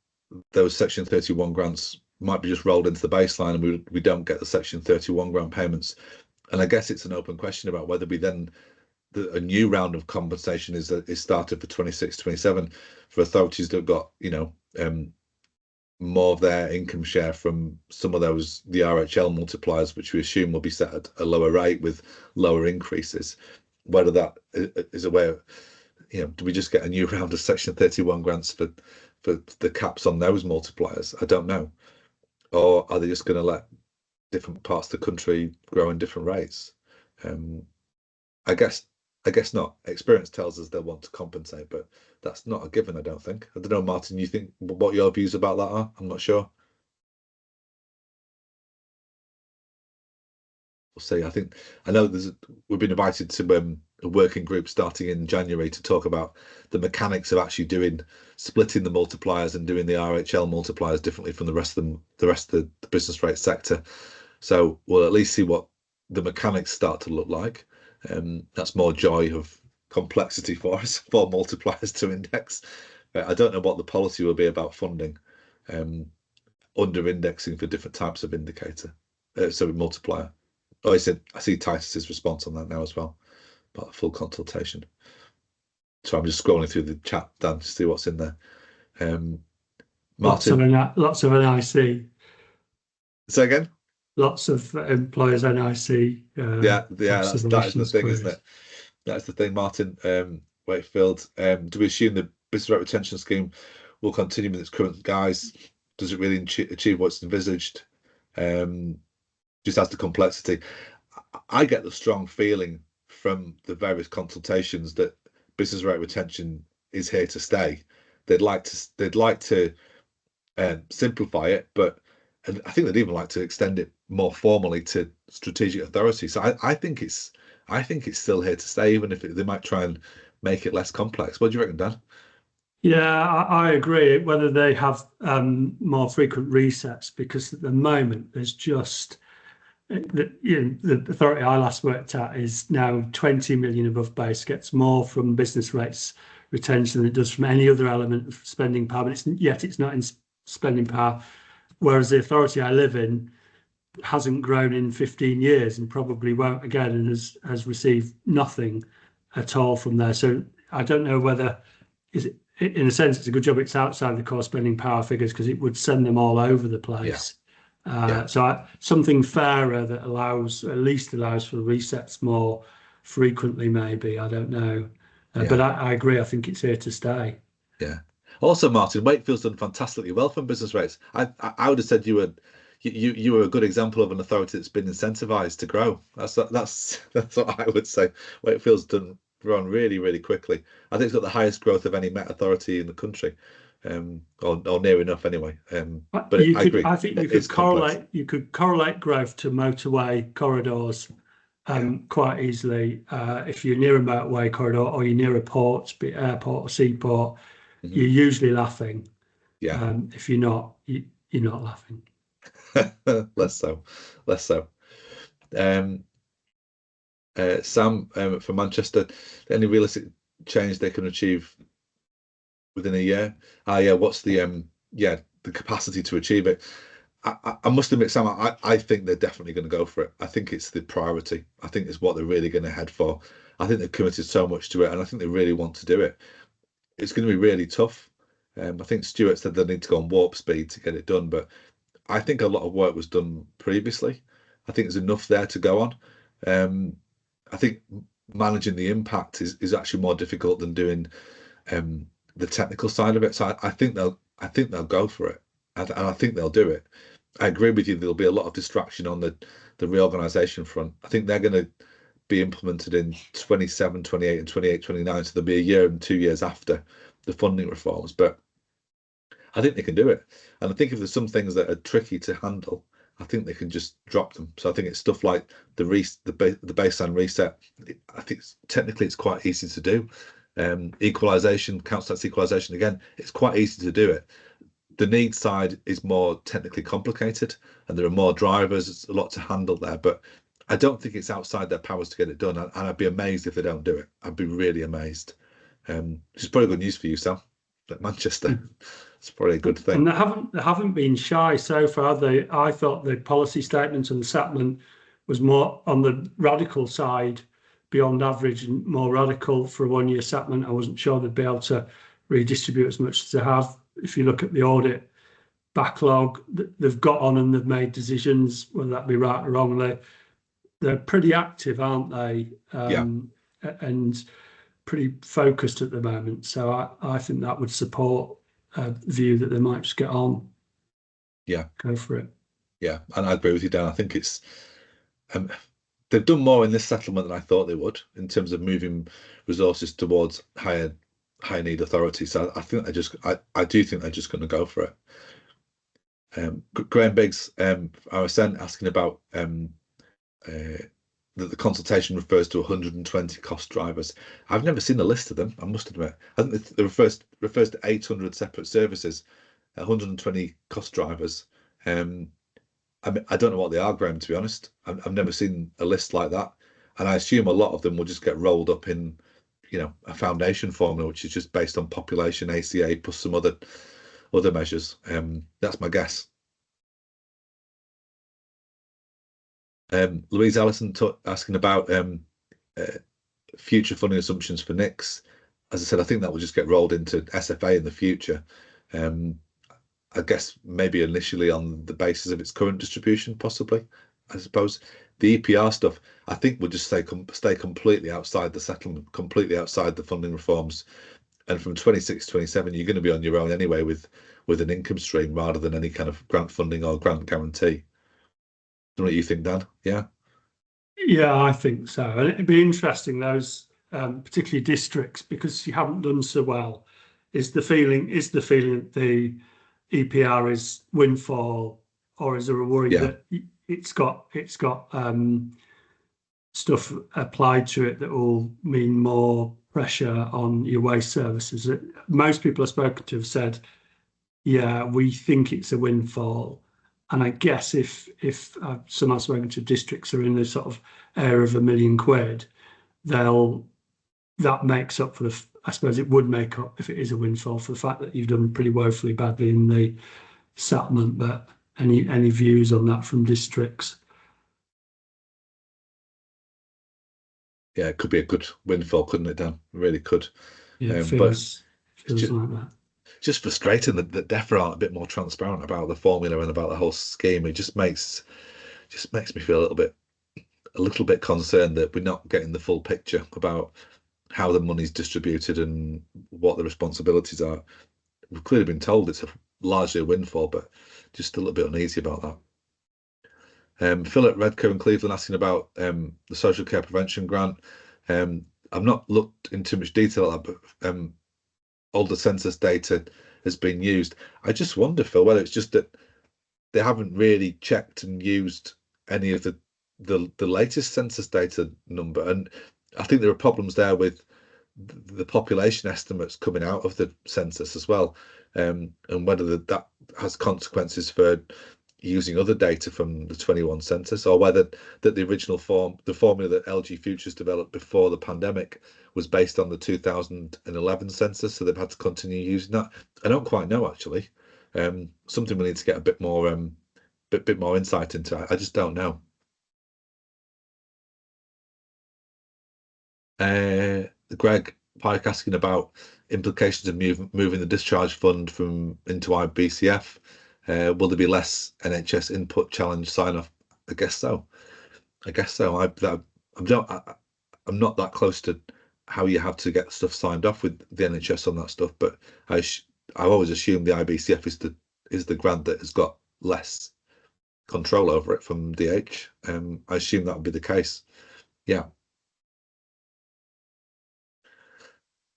those Section 31 grants might be just rolled into the baseline and we don't get the Section 31 grant payments. And I guess it's an open question about whether we then a new round of compensation is started for 26-27 for authorities that have got, you know, more of their income share from some of those, the RHL multipliers, which we assume will be set at a lower rate with lower increases. Whether that is a way of, you know, do we just get a new round of Section 31 grants for the caps on those multipliers? I don't know. Or are they just going to let different parts of the country grow in different rates? I guess not. Experience tells us they'll want to compensate, but that's not a given, I don't think. I don't know, Martin, you think what your views about that are? I'm not sure. We'll see. I know we've been invited to a working group starting in January to talk about the mechanics of actually splitting the multipliers and doing the RHL multipliers differently from the rest of the business rate sector. So we'll at least see what the mechanics start to look like. That's more joy of complexity for us, for multipliers to index. I don't know what the policy will be about funding, under indexing for different types of indicator, multiplier. Oh, I see Titus's response on that now as well, about the full consultation. So I'm just scrolling through the chat, Dan, to see what's in there. Martin, lots of NIC. Say again. Lots of employers NIC. That is the thing, isn't it? That's the thing, Martin. Wakefield. Do we assume the business rate retention scheme will continue with its current guise? Does it really achieve what's envisaged? Just as the complexity. I get the strong feeling from the various consultations that business rate retention is here to stay. They'd like to simplify it, but and I think they'd even like to extend it more formally to strategic authority. So I think it's still here to stay, even if they might try and make it less complex. What do you reckon, Dan? Yeah, I agree. Whether they have more frequent resets, because at the moment there's just the authority I last worked at is now 20 million above base, gets more from business rates retention than it does from any other element of spending power, but it's not in spending power. Whereas the authority I live in hasn't grown in 15 years and probably won't again, and has received nothing at all from there. So I don't know whether, in a sense, it's a good job it's outside the core spending power figures, because it would send them all over the place. So something fairer that at least allows for resets more frequently, maybe. I don't know. But I agree. I think it's here to stay. Yeah. Also, Martin, Wakefield's done fantastically well from business rates. I would have said you were a good example of an authority that's been incentivized to grow. That's what I would say. Wakefield's grown really, really quickly. I think it's got the highest growth of any Met authority in the country, or near enough anyway. But I agree. I think you could correlate growth to motorway corridors quite easily. If you're near a motorway corridor or you're near a port, be it airport or seaport, you're usually laughing. If you're not, you're not laughing. Less so. Sam from Manchester, any realistic change they can achieve within a year? What's the capacity to achieve it? I must admit, Sam, I think they're definitely going to go for it. I think it's the priority. I think it's what they're really going to head for. I think they've committed so much to it, and I think they really want to do it. It's going to be really tough. I think Stuart said they need to go on warp speed to get it done, but I think a lot of work was done previously. I think there's enough there to go on. I think managing the impact is actually more difficult than doing the technical side of it. So I think they'll go for it, and I think they'll do it. I agree with you. There'll be a lot of distraction on the reorganisation front. I think they're going to be implemented in 27, 28 and 28, 29. So there'll be a year and 2 years after the funding reforms. But I think they can do it. And I think if there's some things that are tricky to handle, I think they can just drop them. So I think it's stuff like the baseline reset. I think technically it's quite easy to do. Equalisation, council tax equalisation, again, it's quite easy to do it. The need side is more technically complicated, and there are more drivers. It's a lot to handle there, but I don't think it's outside their powers to get it done. And I'd be amazed if they don't do it. I'd be really amazed. Which is probably good news for you, Sam. Like Manchester, it's probably a good thing. And they haven't been shy so far. I thought the policy statement and the settlement was more on the radical side, beyond average and more radical for a 1-year settlement. I wasn't sure they'd be able to redistribute as much as they have. If you look at the audit backlog, they've got on and they've made decisions, whether that be right or wrong. They're pretty active, aren't they? And pretty focused at the moment. So I think that would support a view that they might just get on. Yeah. Go for it. Yeah, and I agree with you, Dan. I think it's they've done more in this settlement than I thought they would in terms of moving resources towards higher need authority. So I think I do think they're just going to go for it. Graham Biggs, I was asking about that the consultation refers to 120 cost drivers. I've never seen a list of them, I must admit. I think it refers to 800 separate services, 120 cost drivers. I mean, I don't know what they are, Graham, to be honest. I've never seen a list like that. And I assume a lot of them will just get rolled up in, a foundation formula, which is just based on population, ACA, plus some other measures. That's my guess. Louise Allison asking about future funding assumptions for NICs. As I said, I think that will just get rolled into SFA in the future. I guess maybe initially on the basis of its current distribution, possibly. I suppose the EPR stuff, I think, will just stay completely outside the settlement, completely outside the funding reforms. And from 26 to 27, you're going to be on your own anyway with an income stream rather than any kind of grant funding or grant guarantee. What do you think, Dan? Yeah. Yeah, I think so. And it'd be interesting, those particularly districts, because you haven't done so well. Is the feeling that the EPR is windfall, or is there a worry that it's got stuff applied to it that will mean more pressure on your waste services? Most people I've spoken to have said, yeah, we think it's a windfall. And I guess if some I've spoken to districts are in the sort of area of £1 million, that makes up for I suppose it would make up, if it is a windfall, for the fact that you've done pretty woefully badly in the settlement. But any views on that from districts? Yeah, it could be a good windfall, couldn't it, Dan? It really could. Yeah, it feels like that. Just frustrating that DEFRA aren't a bit more transparent about the formula and about the whole scheme. It just makes me feel a little bit concerned that we're not getting the full picture about how the money's distributed and what the responsibilities are. We've clearly been told it's largely a windfall, but just a little bit uneasy about that. Philip Redco in Cleveland asking about the social care prevention grant. I've not looked in too much detail at that, but all the census data has been used. I just wonder, Phil, whether it's just that they haven't really checked and used any of the latest census data number. And I think there are problems there with the population estimates coming out of the census as well, and whether that has consequences for using other data from the 21 census, or whether that the original the formula that LG Futures developed before the pandemic was based on the 2011 census, so they've had to continue using that. I don't quite know, actually. Something we need to get a bit more insight into. I just don't know. Greg Pike asking about implications of moving the discharge fund into IBCF. Will there be less NHS input challenge sign off? I guess so. I'm not that close to how you have to get stuff signed off with the NHS on that stuff, but I always assume the IBCF is the grant that has got less control over it from DH. I assume that would be the case. Yeah.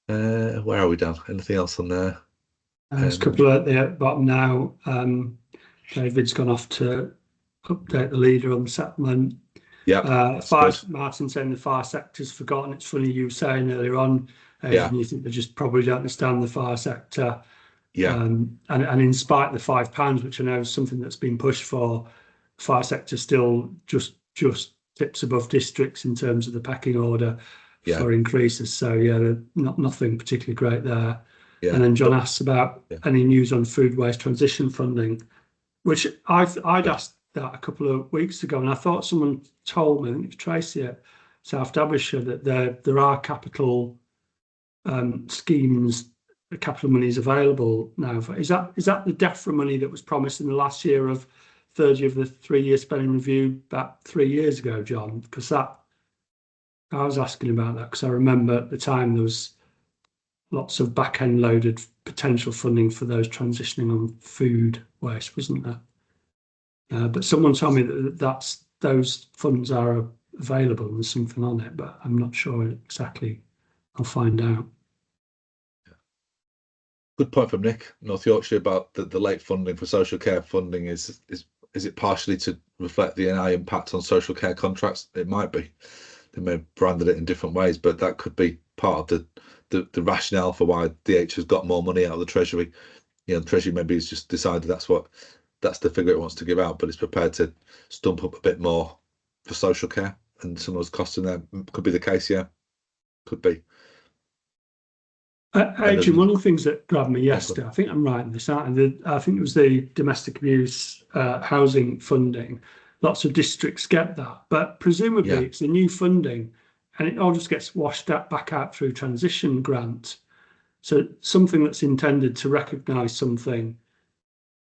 Where are we, Dan? Anything else on there? There's a couple at the bottom now. David's gone off to update the leader on the settlement. Yeah. Martin saying the fire sector's forgotten. It's funny you were saying earlier on, Yeah. And you think they just probably don't understand the fire sector. Yeah. And in spite of the £5, which I know is something that's been pushed for, fire sector still just tips above districts in terms of the pecking order for increases. So yeah, nothing particularly great there. Yeah. And then John asks about Yeah. any news on food waste transition funding, which I'd asked that a couple of weeks ago, and I thought someone told me, I think it was Tracy at South Derbyshire, that there are capital schemes, capital money is available now. Is that the DEFRA money that was promised in the last year of third year of the 3-year spending review about 3 years ago, John? Because I was asking about that because I remember at the time there was lots of back-end loaded potential funding for those transitioning on food waste, wasn't there? But someone told me that those funds are available and there's something on it, but I'm not sure exactly. I'll find out. Good point from Nick, North Yorkshire, about the late funding for social care funding. Is it partially to reflect the NI impact on social care contracts? It might be. They may have branded it in different ways, but that could be part of the rationale for why DH has got more money out of the Treasury. You know, the Treasury maybe has just decided that's the figure it wants to give out, but it's prepared to stump up a bit more for social care, and some of those costs in there could be the case. Yeah, could be. Adrian, one of the things that grabbed me yesterday, I think I'm right in this, I think it was the domestic abuse housing funding. Lots of districts get that, but presumably it's the new funding and it all just gets washed back out through transition grant. So something that's intended to recognise something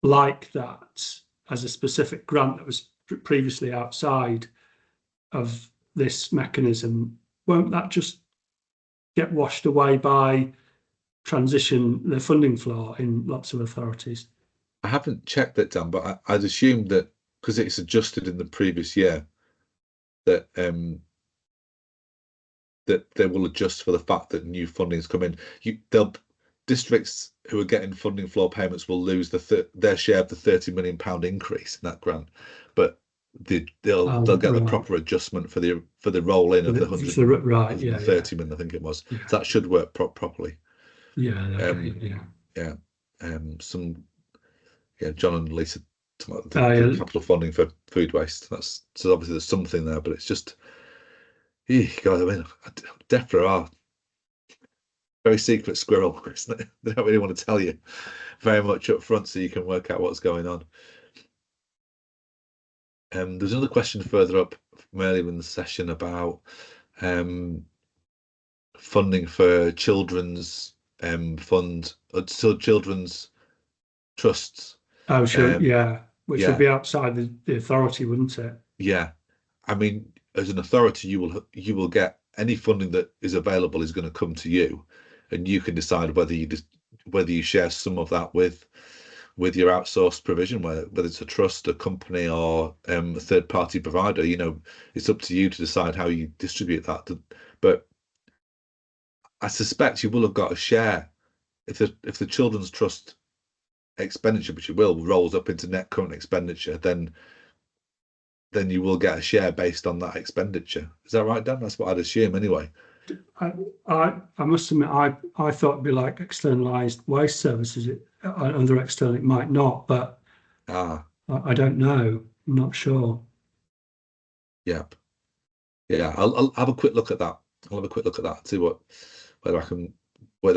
like that as a specific grant that was previously outside of this mechanism, won't that just get washed away by the funding floor in lots of authorities? I haven't checked that, Dan, but I'd assume that because it's adjusted in the previous year, that that they will adjust for the fact that new funding's come in. Districts who are getting funding floor payments will lose their share of the £30 million increase in that grant, but they'll get the proper adjustment for the roll in of the 130 million, I think it was. Yeah. So that should work properly. John and Lisa talk about the capital funding for food waste. So obviously there's something there, but it's just, God, I mean, DEFRA are very secret squirrel, isn't it? They don't really want to tell you very much up front so you can work out what's going on. There's another question further up from earlier in the session about funding for children's fund, so children's trusts. Oh, sure, which would be outside the authority, wouldn't it? Yeah, I mean, as an authority, you will get any funding that is available is going to come to you, and you can decide whether you share some of that with your outsourced provision, whether it's a trust, a company, or a third-party provider. You know, it's up to you to decide how you distribute that. But I suspect you will have got a share if the children's trust expenditure, which it will, rolls up into net current expenditure, then you will get a share based on that expenditure. Is that right, Dan? That's what I'd assume anyway. I must admit, I thought it'd be like externalized waste services. Under external, it might not, but I don't know. I'm not sure. Yep. Yeah, I'll have a quick look at that. I'll have a quick look at that and see whether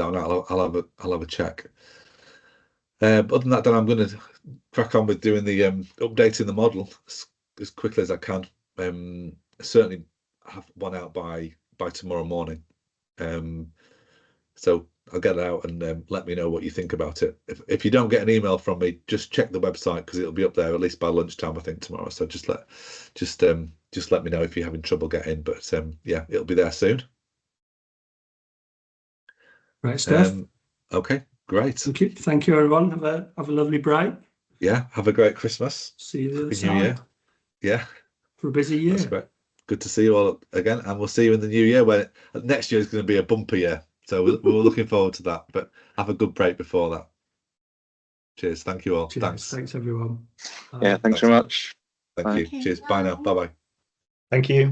or not I'll have a check. But other than that, then I'm going to crack on with doing the updating the model as quickly as I can. Certainly have one out by tomorrow morning. So I'll get it out and let me know what you think about it. If you don't get an email from me, just check the website because it'll be up there at least by lunchtime, I think, tomorrow. So just let me know if you're having trouble getting. But yeah, it'll be there soon. Right, Steph. Okay, great. Thank you, everyone. Have a lovely break. Yeah, have a great Christmas. See you the other side. New Year. Yeah. For a busy year. That's great. Good to see you all again, and we'll see you in the new year. Where next year is going to be a bumper year, so we're looking forward to that. But have a good break before that. Cheers. Thank you all. Cheers. Thanks everyone. Yeah, thanks very much. Thank you. Cheers. Bye now. Bye bye. Thank you.